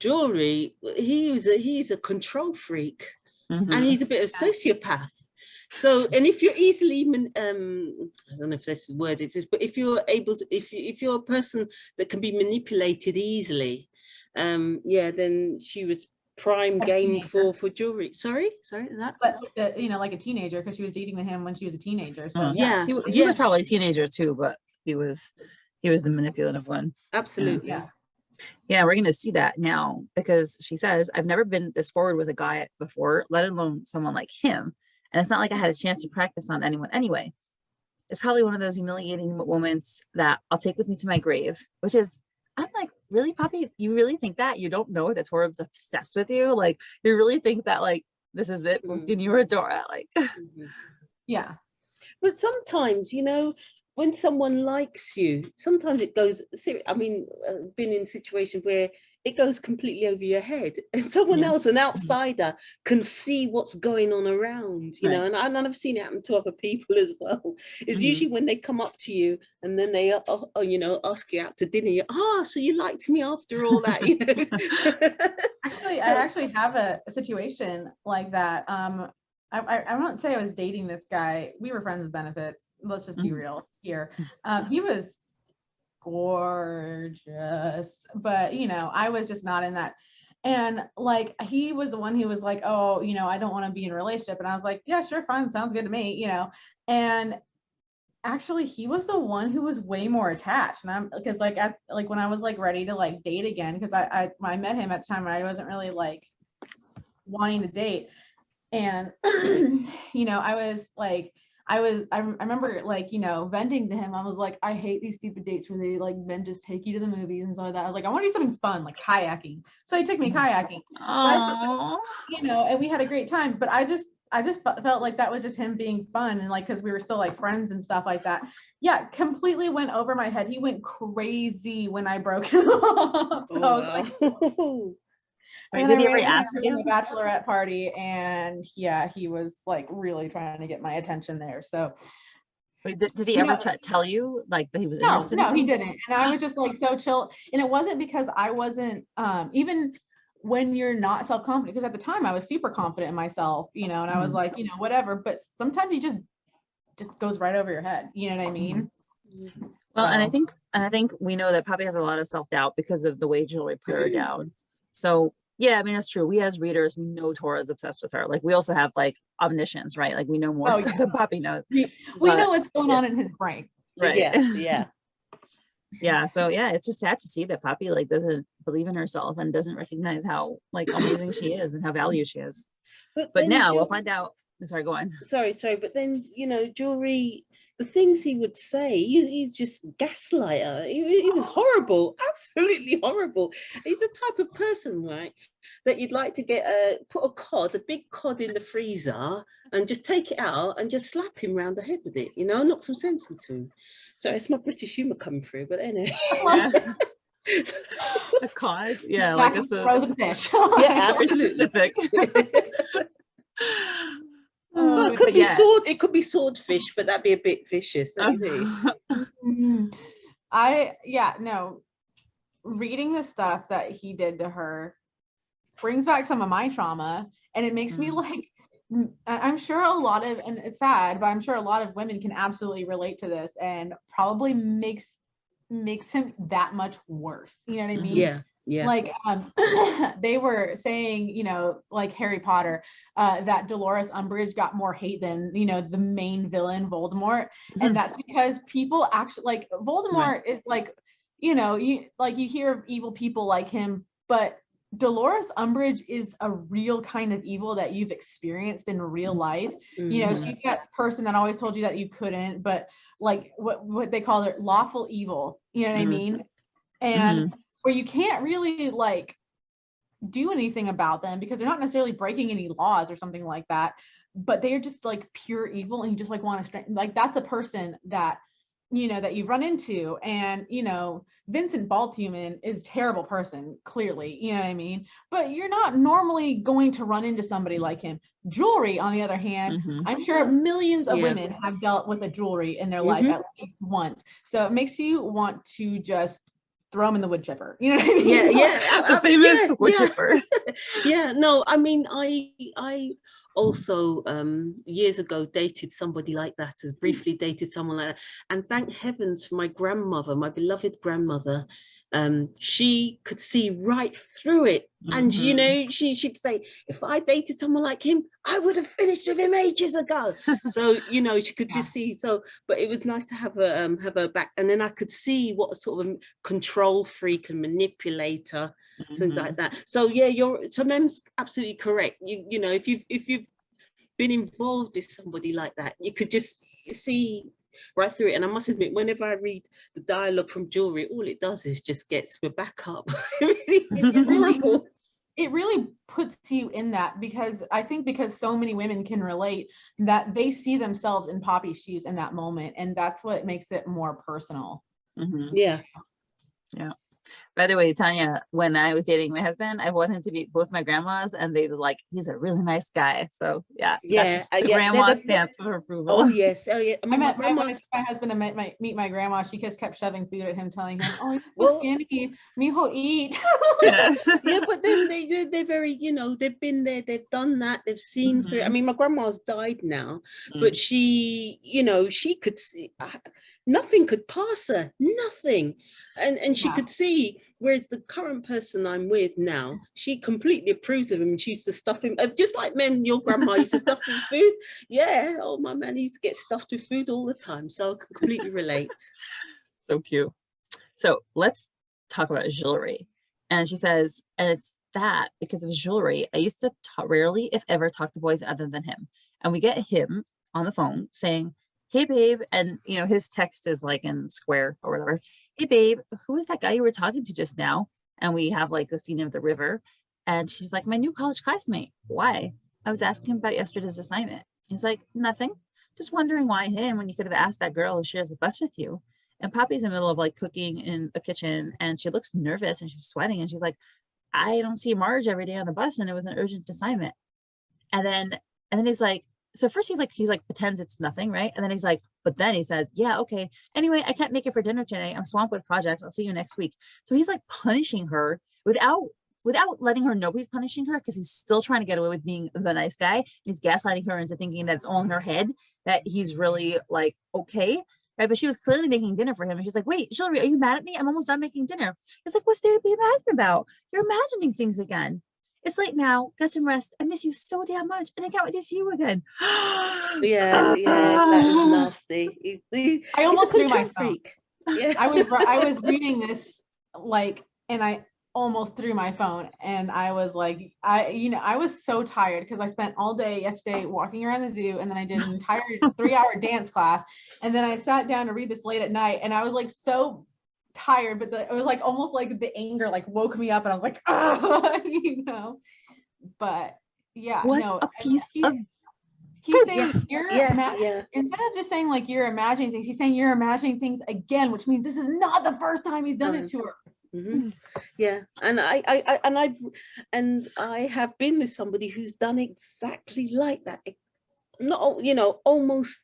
Julri, he's a control freak, and he's a bit of a sociopath. So, and if you're easily, I don't know if that's the word it is, but if you're able to, if you're a person that can be manipulated easily, yeah, then she was prime game for Julri. Sorry, is that? But you know, like a teenager, because she was dating with him when she was a teenager. So yeah, he was probably a teenager too, but he was the manipulative one. Absolutely. Yeah, we're gonna see that now, because she says, I've never been this forward with a guy before, let alone someone like him. And it's not like I had a chance to practice on anyone anyway. It's probably one of those humiliating moments that I'll take with me to my grave, which is, I'm like, really, Poppy? You really think that? You don't know that Tora's obsessed with you? Like, you really think that, like, this is it between you or Tora? Like, yeah. But sometimes, you know, when someone likes you, sometimes it goes, I mean, I've been in situations where it goes completely over your head, and someone else, an outsider, can see what's going on around, you know, and I've seen it happen to other people as well. It's usually when they come up to you and then they, you know, ask you out to dinner, so you liked me after all that, you know. Actually, I actually have a situation like that. I won't say I was dating this guy. We were friends with benefits. Let's just be real here. He was gorgeous, but you know, I was just not in that. And like, he was the one who was like, oh, you know, I don't want to be in a relationship. And I was like, yeah, sure, fine, sounds good to me, you know. And actually, he was the one who was way more attached. And I'm, because like when I was like ready to like date again, because when I met him at the time, I wasn't really like wanting to date. And you know, I remember like, you know, venting to him. I was like, I hate these stupid dates where they like men just take you to the movies and stuff like that. I was like, I want to do something fun, like kayaking. So he took me kayaking. You know, and we had a great time. But I just felt like that was just him being fun, and like, because we were still like friends and stuff like that. Yeah, completely went over my head. He went crazy when I broke him off. So I was like, and did he ever ask you? A bachelorette party, and yeah, he was like really trying to get my attention there. So, wait, did he ever tell you like that he was interested? No, he didn't. And I was just like so chill. And it wasn't because I wasn't even when you're not self-confident, because at the time I was super confident in myself, you know, and I was like, you know, whatever. But sometimes he just goes right over your head. You know what I mean? Well, and So. I think we know that Poppy has a lot of self-doubt because of the way Julri put her down. So yeah, I mean, it's true. We as readers, we know Tora's obsessed with her. Like we also have like omniscience, right? Like we know more stuff than Poppy knows. We But, know what's going on in his brain. right. Yeah. Yeah. So yeah, it's just sad to see that Poppy like doesn't believe in herself and doesn't recognize how like amazing she is and how valued she is. But now we'll find out. Sorry, go on. Sorry, but then Julri, the things he would say, he's just gaslighter. He was horrible, absolutely horrible. He's the type of person, right, that you'd like to get put a big cod in the freezer and just take it out and just slap him round the head with it, knock some sense into him. So it's my British humor coming through, but anyway. Yeah. A cod, yeah, like it's a frozen fish. Yeah, absolutely. Specific. Well, it could be it could be swordfish, but that'd be a bit vicious. Reading the stuff that he did to her brings back some of my trauma, and it makes me like, I'm sure a lot of, and it's sad, but I'm sure a lot of women can absolutely relate to this, and probably makes him that much worse. You know what I mean? Yeah. Like they were saying, like Harry Potter, that Dolores Umbridge got more hate than the main villain Voldemort, and that's because people actually like Voldemort is like, you hear of evil people like him, but Dolores Umbridge is a real kind of evil that you've experienced in real life. She's that person that always told you that you couldn't, but like what they call it, lawful evil. You know what I mean? And where you can't really like do anything about them because they're not necessarily breaking any laws or something like that, but they're just like pure evil, and you just like want to strengthen. Like that's the person that that you've run into. And Vincent Baltuman is a terrible person, clearly, you know what I mean, but you're not normally going to run into somebody like him. Julri, on the other hand, I'm sure millions of women have dealt with a Julri in their life at least once, so it makes you want to just throw him in the wood chipper. You know what I mean? The famous wood chipper. No, I mean, I also years ago dated somebody like that, as briefly dated someone like that, and thank heavens for my grandmother, my beloved grandmother. She could see right through it, and she'd say, if I dated someone like him, I would have finished with him ages ago. So she could just see. So but it was nice to have her back, and then I could see what a sort of control freak and manipulator, things like that. So Mem's absolutely correct. If you've been involved with somebody like that, you could just see right through it. And I must admit, whenever I read the dialogue from Julri, all it does is just gets me back up. It really puts you in that, because I think because so many women can relate, that they see themselves in Poppy's shoes in that moment, and that's what makes it more personal. Yeah. By the way, Tanya, when I was dating my husband, I wanted to meet both my grandmas, and they were like, he's a really nice guy. So the grandma stamp of approval. Oh yes. I met my husband and meet my grandma. She just kept shoving food at him, telling him, "Oh, you're so skinny, mijo, eat." But then they're very, they've been there, they've done that, they've seen through. I mean, my grandma's died now, but she, she could see. Nothing could pass her, nothing. And she could see, whereas the current person I'm with now, she completely approves of him, and she used to stuff him, just like your grandma used to stuff him with food. Yeah, oh, my man used to get stuffed with food all the time, so I can completely relate. So cute. So let's talk about Julri. And she says, and it's that because of Julri, I used to rarely, if ever, talk to boys other than him. And we get him on the phone saying, "Hey babe," and his text is like in square or whatever. "Hey babe, who is that guy you were talking to just now?" And we have like the scene of the river, and she's like, "My new college classmate." "Why?" "I was asking him about yesterday's assignment." He's like, "Nothing. Just wondering why him when you could have asked that girl who shares the bus with you." And Poppy's in the middle of like cooking in a kitchen, and she looks nervous and she's sweating, and she's like, "I don't see Marge every day on the bus, and it was an urgent assignment." And then he's like, so first he's like pretends it's nothing, right? And then he's like, but then he says, "Yeah, okay. Anyway, I can't make it for dinner today. I'm swamped with projects. I'll see you next week." So he's like punishing her without letting her know he's punishing her, because he's still trying to get away with being the nice guy. He's gaslighting her into thinking that it's all in her head, that he's really like okay. right? But she was clearly making dinner for him. And she's like, wait, Julri, are you mad at me? I'm almost done making dinner. It's like, what's there to be mad about? You're imagining things again. It's late now. Get some rest. I miss you so damn much. And I can't wait to see you again. Yeah, that is nasty. I almost he's a threw my control phone. freak. Yeah. I was reading this and I almost threw my phone, and I was like, I was so tired because I spent all day yesterday walking around the zoo, and then I did an entire 3-hour dance class, and then I sat down to read this late at night, and I was like so tired, but it was like almost like the anger like woke me up, and I was like, oh, but yeah, What no, a piece of he's saying instead of just saying like you're imagining things, he's saying you're imagining things again, which means this is not the first time he's done it to her. Mm-hmm. Yeah, and I have been with somebody who's done exactly like that. Not almost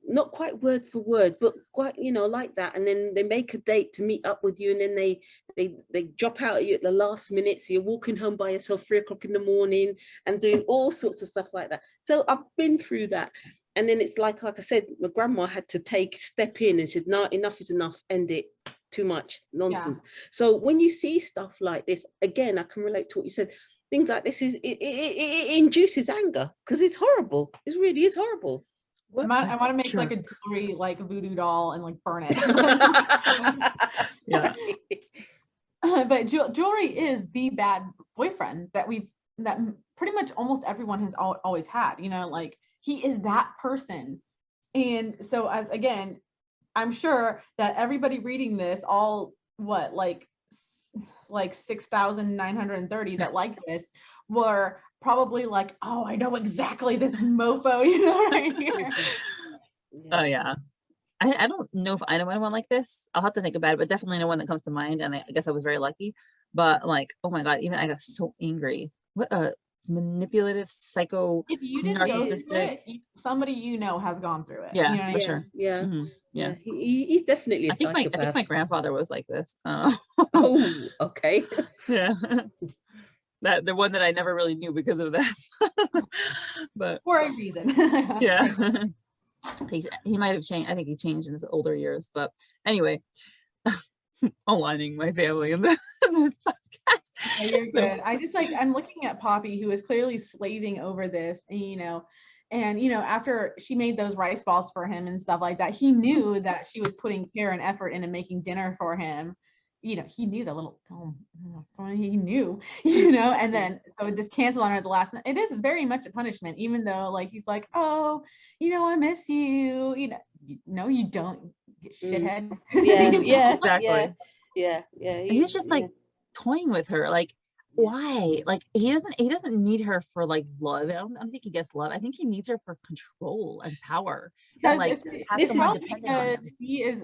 not quite word for word, but quite like that. And then they make a date to meet up with you, and then they drop out at you at the last minute. So you're walking home by yourself 3 o'clock in the morning and doing all sorts of stuff like that. So I've been through that. And then it's like I said, my grandma had to step in and said, no, enough is enough, end it. Too much nonsense. Yeah. So when you see stuff like this, again, I can relate to what you said. Things like this it induces anger because it's horrible. It really is horrible. I want to make like a jewelry like voodoo doll and like burn it. Yeah. But Julri is the bad boyfriend that pretty much almost everyone has always had. Like he is that person, and so as again. I'm sure that everybody reading this, all like 6,930 that liked this, were probably like, oh, I know exactly this mofo, right here. Oh yeah. I don't know if I know anyone like this. I'll have to think about it, but definitely no one that comes to mind. And I guess I was very lucky. But like, oh my God, even I got so angry. What a manipulative, psycho, if you didn't narcissistic. Go through it, somebody has gone through it. Yeah, for sure. Yeah. Mm-hmm. Yeah. He's definitely a psychopath. I think my grandfather was like this. Oh, okay. Yeah. That the one that I never really knew because of that. But for a reason. Yeah. He might have changed. I think he changed in his older years. But anyway, aligning my family in the podcast. Yeah, you're good. I'm looking at Poppy, who is clearly slaving over this, and after she made those rice balls for him and stuff like that, he knew that she was putting care and effort into making dinner for him. He knew that little, he knew, and then so it just canceled on her at the last night. It is very much a punishment, even though like he's like, oh, I miss you. No, you don't, shithead. Yeah, exactly. Yeah. He's just like toying with her, like. Why? Like he doesn't need her for like love. I don't think he gets love. I think he needs her for control and power. And like have someone dependent on him. He is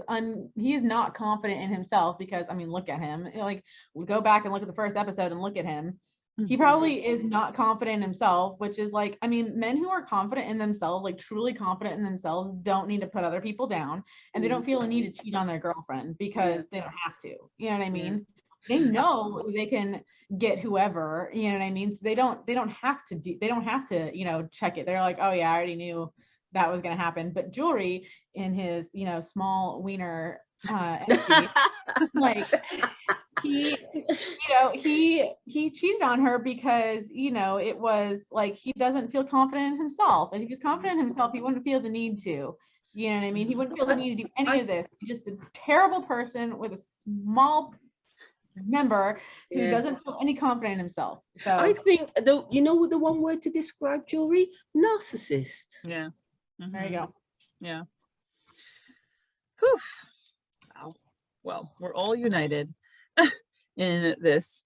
not confident in himself because look at him. Like go back and look at the first episode and look at him. Mm-hmm. He probably is not confident in himself, which is like, men who are confident in themselves, like truly confident in themselves, don't need to put other people down, and they don't feel a need to cheat on their girlfriend because they don't have to. You know what I mean? Yeah. They know they can get whoever, you know what I mean? So they don't have to check it. They're like, oh yeah, I already knew that was going to happen. But Julri, in his, small wiener energy, like he cheated on her because, it was like, he doesn't feel confident in himself. And if he was confident in himself, he wouldn't feel the need to, you know what I mean? He wouldn't feel the need to do any of this. He's just a terrible person with a small member who doesn't feel any confident in himself. So I think the one word to describe Julri: narcissist. Yeah. Mm-hmm. There you go. Yeah. Whew. Wow. Well, we're all united in this.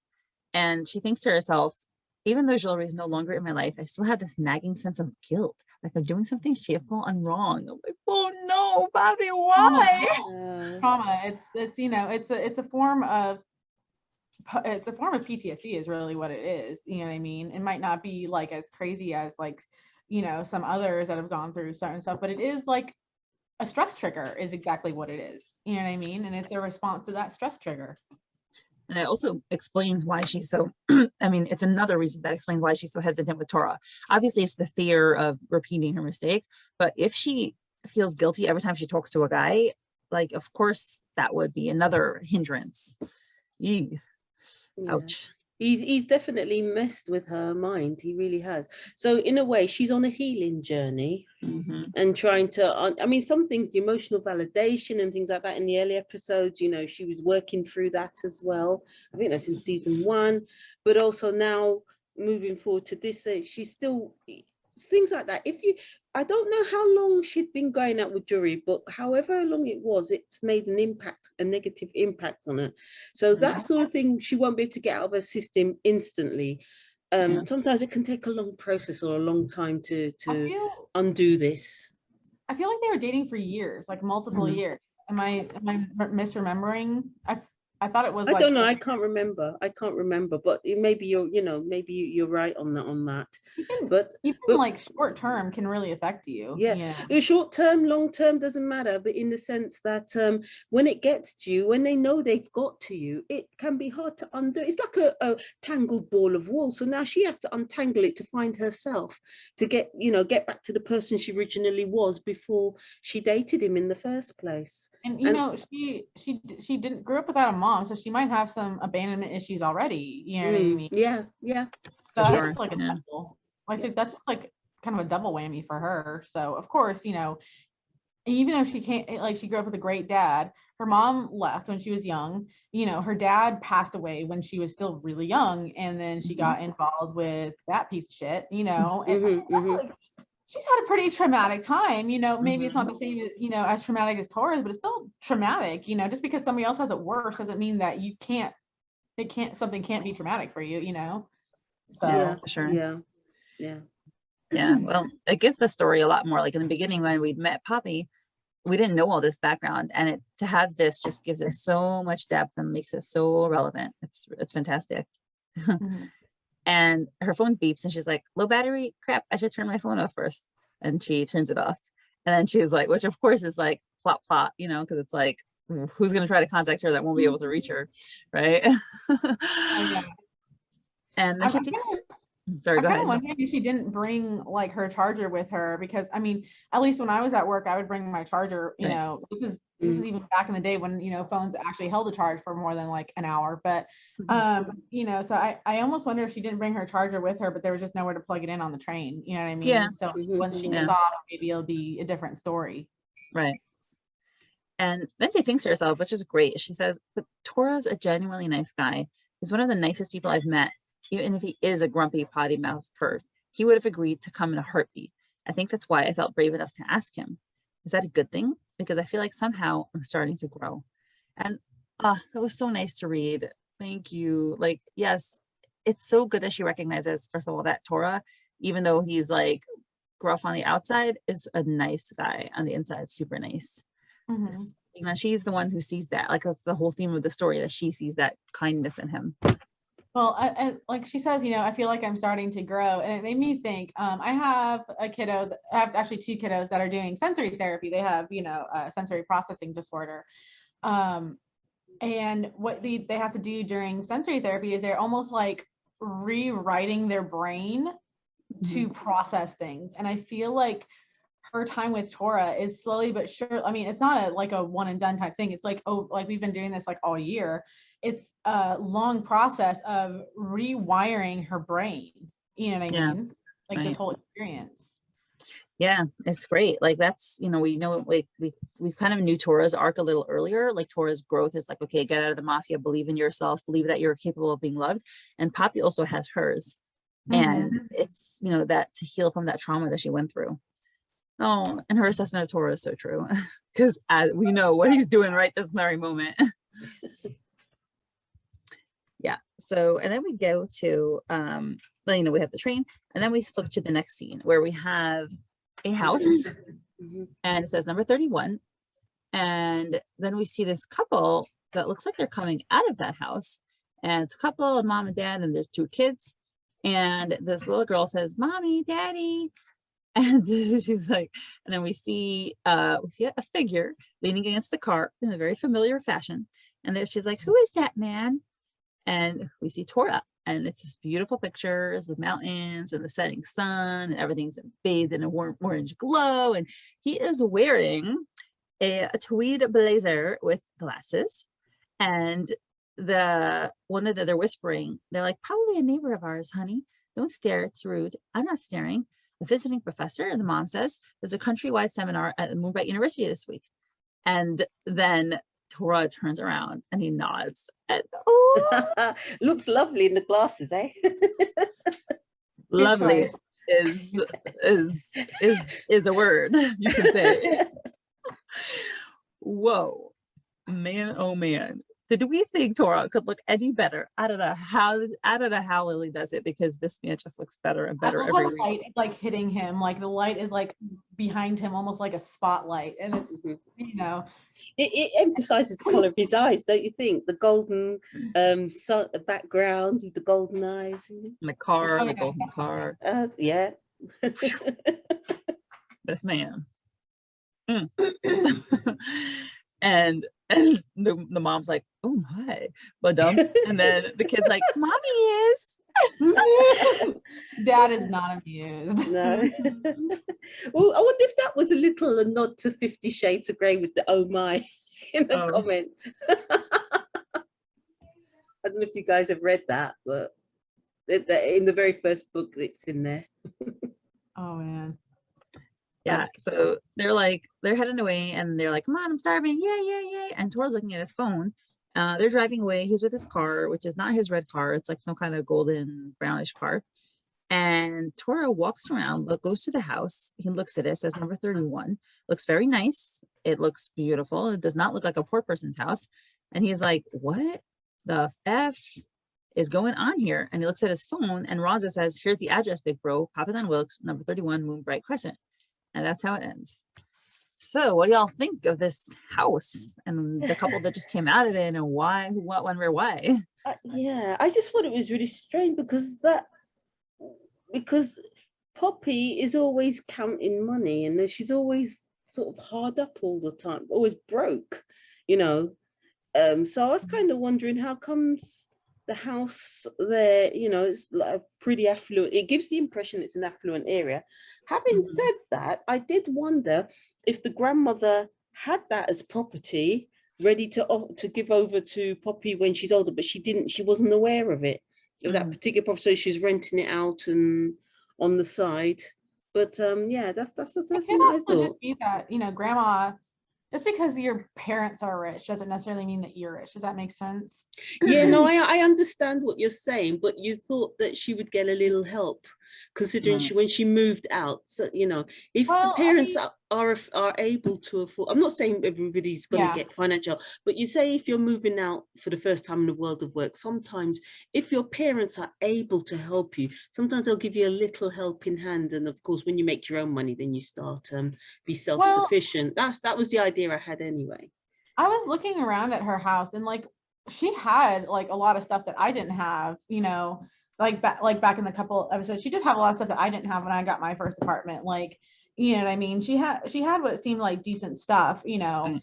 And she thinks to herself, even though Julri is no longer in my life, I still have this nagging sense of guilt, like I'm doing something shameful and wrong. I'm like, oh no, Bobby, why? Trauma. It's a form of PTSD is really what it is. You know what I mean? It might not be like as crazy as like, some others that have gone through certain stuff, but it is like a stress trigger is exactly what it is. You know what I mean? And it's a response to that stress trigger. And it also explains why she's so, it's another reason that explains why she's so hesitant with Tora. Obviously, it's the fear of repeating her mistake. But if she feels guilty every time she talks to a guy, like, of course, that would be another hindrance. Eee. Yeah. Ouch. He's definitely messed with her mind. He really has. So in a way, she's on a healing journey and trying to, I mean, some things, the emotional validation and things like that in the early episodes, you know, she was working through that as well. I think that's in season 1, but also now moving forward to this, she's still, things like that. I don't know how long she'd been going out with Julri, but however long it was, it's made an impact, a negative impact on her. So that sort of thing, she won't be able to get out of her system instantly. Sometimes it can take a long process or a long time to undo this. I feel like they were dating for years, like multiple years. Am I misremembering? I thought it was. I don't know. I can't remember. But maybe you're right on that. But like short term can really affect you. Yeah. Short term, long term doesn't matter. But in the sense that when it gets to you, when they know they've got to you, it can be hard to undo. It's like a tangled ball of wool. So now she has to untangle it to find herself, to get back to the person she originally was before she dated him in the first place. And she didn't grow up without a mom, so she might have some abandonment issues already. You know what I mean? Yeah. So that's just like a double, that's just like kind of a double whammy for her. So of course, even if she can't, she grew up with a great dad, her mom left when she was young. Her dad passed away when she was still really young, and then she got involved with that piece of shit. And she's had a pretty traumatic time, maybe it's not the same as, as traumatic as Tora's, but it's still traumatic, just because somebody else has it worse doesn't mean that something can't be traumatic for you, So yeah, for sure. Yeah. Well, it gives the story a lot more. Like in the beginning, when we'd met Poppy, we didn't know all this background, and to have this just gives it so much depth and makes it so relevant. It's fantastic. And her phone beeps and she's like, low battery, crap, I should turn my phone off first. And she turns it off. And then she's like, which of course is like plot, because it's like, who's going to try to contact her that won't be able to reach her, right? And then she thinks, sorry, go ahead. I'm wondering if she didn't bring like her charger with her, because I mean, at least when I was at work, I would bring my charger. This is even back in the day when phones actually held a charge for more than like an hour. But so I almost wonder if she didn't bring her charger with her, but there was just nowhere to plug it in on the train. You know what I mean? Yeah. So once she gets off, maybe it'll be a different story. Right. And then she thinks to herself, which is great. She says, but Tora's a genuinely nice guy. He's one of the nicest people I've met. Even if he is a grumpy, potty mouth perv, he would have agreed to come in a heartbeat. I think that's why I felt brave enough to ask him. Is that a good thing? Because I feel like somehow I'm starting to grow. And that was so nice to read. Thank you. Like, yes, it's so good that she recognizes, first of all, that Tora, even though he's like gruff on the outside, is a nice guy on the inside, super nice. She's the one who sees that. Like, that's the whole theme of the story, that she sees that kindness in him. Well, I like she says, I feel like I'm starting to grow, and it made me think. I have a kiddo. I have actually 2 kiddos that are doing sensory therapy. They have, a sensory processing disorder, and what they have to do during sensory therapy is they're almost like rewriting their brain to process things. And I feel like her time with Tora is slowly but sure. I mean, it's not a one and done type thing. It's like, like we've been doing this like all year. It's a long process of rewiring her brain. You know what I mean? Like this whole experience. Yeah, it's great. Like that's, we know, like we kind of knew Tora's arc a little earlier. Like Tora's growth is like, okay, get out of the mafia, believe in yourself, believe that you're capable of being loved. And Poppy also has hers. And it's, that to heal from that trauma that she went through. Oh, and her assessment of Tora is so true, because we know what he's doing right this very moment. Yeah. So, and then we go to, we have the train, and then we flip to the next scene where we have a house, and it says number 31. And then we see this couple that looks like they're coming out of that house, and it's a couple of mom and dad, and there's 2 kids. And this little girl says, "Mommy, Daddy." And she's like, and then we see a figure leaning against the car in a very familiar fashion. And then she's like, "Who is that man?" And we see Tora. And it's this beautiful pictures of mountains and the setting sun, and everything's bathed in a warm orange glow. And he is wearing a tweed blazer with glasses. And they're whispering, they're like, probably a neighbor of ours, honey. Don't stare, it's rude. I'm not staring. A visiting professor, and the mom says, there's a countrywide seminar at the Moonbright University this week. And then Tora turns around and he nods. And looks lovely in the glasses, eh? lovely is a word you can say. Whoa, man, oh man. Did we think Tora could look any better? I don't know how Lily does it, because this man just looks better and better every week. Light is like hitting him, like the light is like behind him, almost like a spotlight, and it's you know, it emphasizes the color of his eyes, don't you think? The golden background with the golden eyes, and the car, the golden car. Yeah. This man. And the mom's like, oh my, but and then the kid's like, mommy is. Dad is not amused. No. Well, I wonder if that was a nod to 50 Shades of Grey with the oh my in the comment. I don't know if you guys have read that, but in the very first book it's in there. Oh man. Yeah, so they're heading away, and they're like, come on, I'm starving, yay. And Tora's looking at his phone. They're driving away. He's with his car, which is not his red car. It's like some kind of golden brownish car. And Tora walks around, goes to the house. He looks at it, says number 31. Looks very nice. It looks beautiful. It does not look like a poor person's house. And he's like, what the F is going on here? And he looks at his phone, and Ronza says, here's the address, big bro. Papa Then Wilkes, number 31, Moonbright Crescent. And that's how it ends. So what do y'all think of this house and the couple that just came out of it, and why, who, what, when, where, why? Yeah, I just thought it was really strange because Poppy is always counting money, and she's always sort of hard up all the time, always broke, you know. So I was kind of wondering how comes the house there, you know, it's like a pretty affluent, it gives the impression it's an affluent area. Having said that, I did wonder if the grandmother had that as property ready to give over to Poppy when she's older, but she wasn't aware of it, of that particular property, so she's renting it out and on the side. But yeah, that's what I thought. Just be that, you know, grandma, just because your parents are rich doesn't necessarily mean that you're rich. Does that make sense? Yeah, no, I understand what you're saying, but you thought that she would get a little help, considering when she moved out. So, you know, if the parents are able to afford, I'm not saying everybody's going to get financial, but you say if you're moving out for the first time in the world of work, sometimes if your parents are able to help you, sometimes they'll give you a little helping hand. And of course, when you make your own money, then you start be self-sufficient. That was the idea I had anyway. I was looking around at her house, and like she had like a lot of stuff that I didn't have, you know, like back in the couple episodes, she did have a lot of stuff that I didn't have when I got my first apartment. Like, you know what I mean? She had what seemed like decent stuff, you know.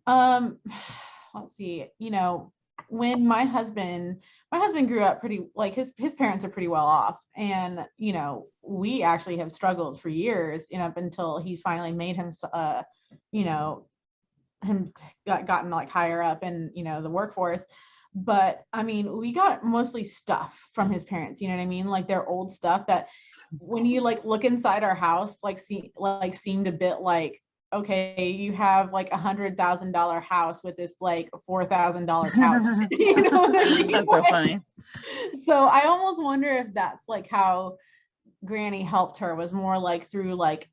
Let's see, you know, when my husband grew up pretty, like his parents are pretty well off, and you know, we actually have struggled for years, you know, up until he's finally made him you know, him gotten like higher up in, you know, the workforce. But I mean, we got mostly stuff from his parents, you know what I mean? Like their old stuff that when you like look inside our house, seemed a bit like, okay, you have like $100,000 house with this like $4,000 couch. You know what I mean? That's so funny. So I almost wonder if that's like how Granny helped her, was more like through like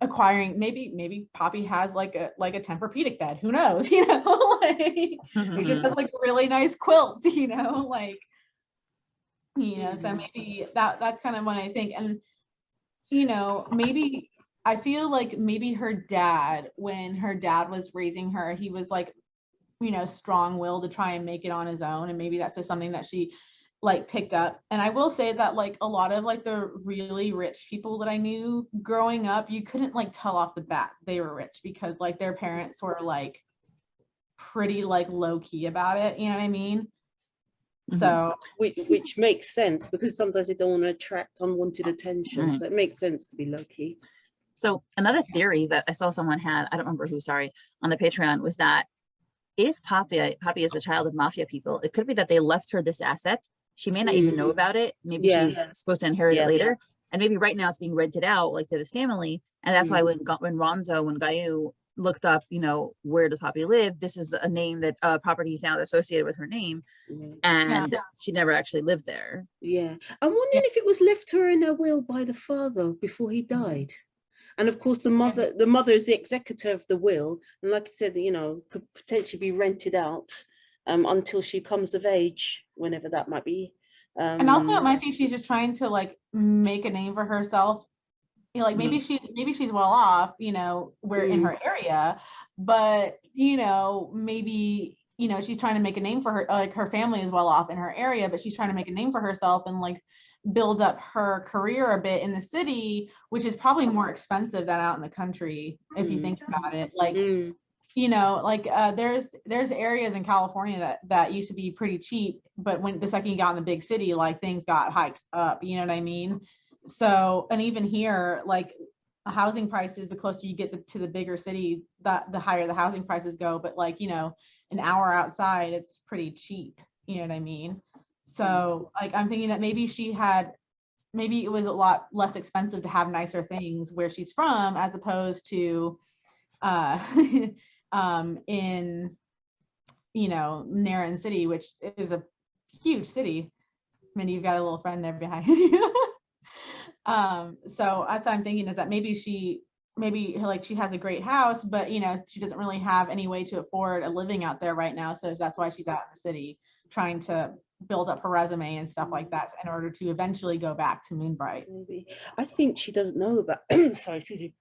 acquiring, maybe Poppy has like a Tempur-Pedic bed, who knows, you know, like she just has like really nice quilts, you know, like, you know, so maybe that's kind of what I think. And you know, maybe I feel like maybe her dad, when her dad was raising her, he was like, you know, strong-willed to try and make it on his own, and maybe that's just something that she like picked up. And I will say that like a lot of like the really rich people that I knew growing up, you couldn't like tell off the bat they were rich, because like their parents were like pretty like low key about it, you know what I mean? So which makes sense because sometimes they don't want to attract unwanted attention. So it makes sense to be low key. So another theory that I saw someone had, I don't remember who, sorry, on the Patreon, was that if Poppy is the child of mafia people, it could be that they left her this asset. She may not even know about it. Maybe she's supposed to inherit it later. And maybe right now it's being rented out like to this family. And that's why when Gayu looked up, you know, where does Poppy live? This is a name that property he found associated with her name. And she never actually lived there. Yeah. I'm wondering if it was left her in her will by the father before he died. And of course, the mother is the executor of the will. And like I said, you know, could potentially be rented out until she comes of age, whenever that might be. And also it might be she's just trying to like make a name for herself. You know, like maybe she's well off, you know, we're in her area, but you know, maybe, you know, she's trying to make a name for her, like her family is well off in her area, but she's trying to make a name for herself and like build up her career a bit in the city, which is probably more expensive than out in the country if you think about it. Like you know, like there's areas in California that used to be pretty cheap, but when the second you got in the big city, like things got hiked up, you know what I mean? So, and even here, like housing prices, the closer you get to the bigger city, the higher the housing prices go. But like, you know, an hour outside, it's pretty cheap, you know what I mean? So like, I'm thinking that maybe it was a lot less expensive to have nicer things where she's from, as opposed to in, you know, Narin City, which is a huge city. Mindy, you've got a little friend there behind you. So that's what I'm thinking, is that maybe she has a great house, but you know, she doesn't really have any way to afford a living out there right now. So that's why she's out in the city trying to build up her resume and stuff like that in order to eventually go back to Moonbright. Maybe. I think she doesn't know about sorry, excuse me.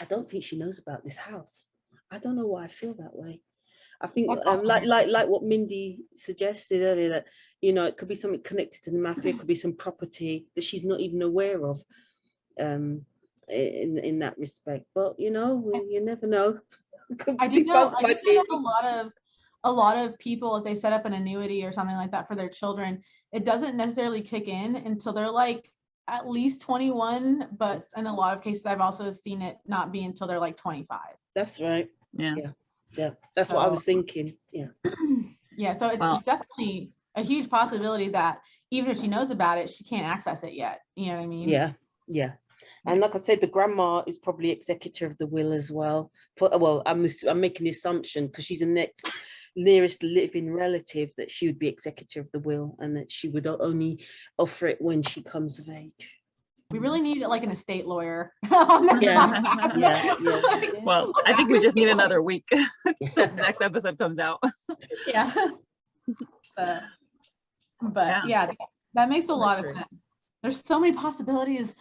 I don't think she knows about this house. I don't know why I feel that way. I think like what Mindy suggested earlier, that, you know, it could be something connected to the mafia, it could be some property that she's not even aware of in that respect. But you know, you never know. I do know that a lot of people, if they set up an annuity or something like that for their children, it doesn't necessarily kick in until they're like at least 21, but in a lot of cases I've also seen it not be until they're like 25. That's right. Yeah. That's what I was thinking. Yeah. So it's definitely a huge possibility that even if she knows about it, she can't access it yet. You know what I mean? Yeah. And like I said, the grandma is probably executor of the will as well. But well, I'm making the assumption because she's the nearest living relative that she would be executor of the will, and that she would only offer it when she comes of age. We really need like an estate lawyer. Yeah. Well, I think we just need another week till the next episode comes out. But that makes a lot of sense. There's so many possibilities.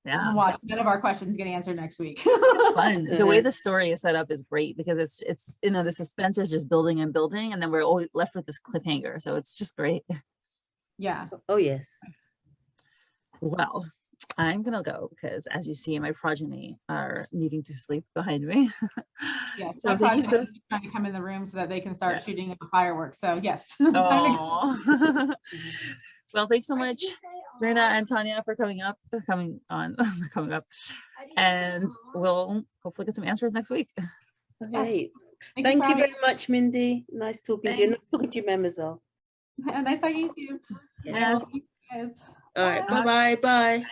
Watch, none of our questions get answered next week. It's fun. The way the story is set up is great because it's you know, the suspense is just building and building, and then we're always left with this cliffhanger. So it's just great. Yeah. Oh yes. Well, I'm gonna go because, as you see, my progeny are needing to sleep behind me. Yeah, so trying to come in the room so that they can start shooting up the fireworks. So yes. Well, thanks so much, Myrna and Tanya, for coming up, and we'll hopefully get some answers next week. Okay. Yes. Thank you very much, Mindy. Nice talking to you. Nice talking to you, Mem, as well. Nice talking to you. Yes. All right. Bye.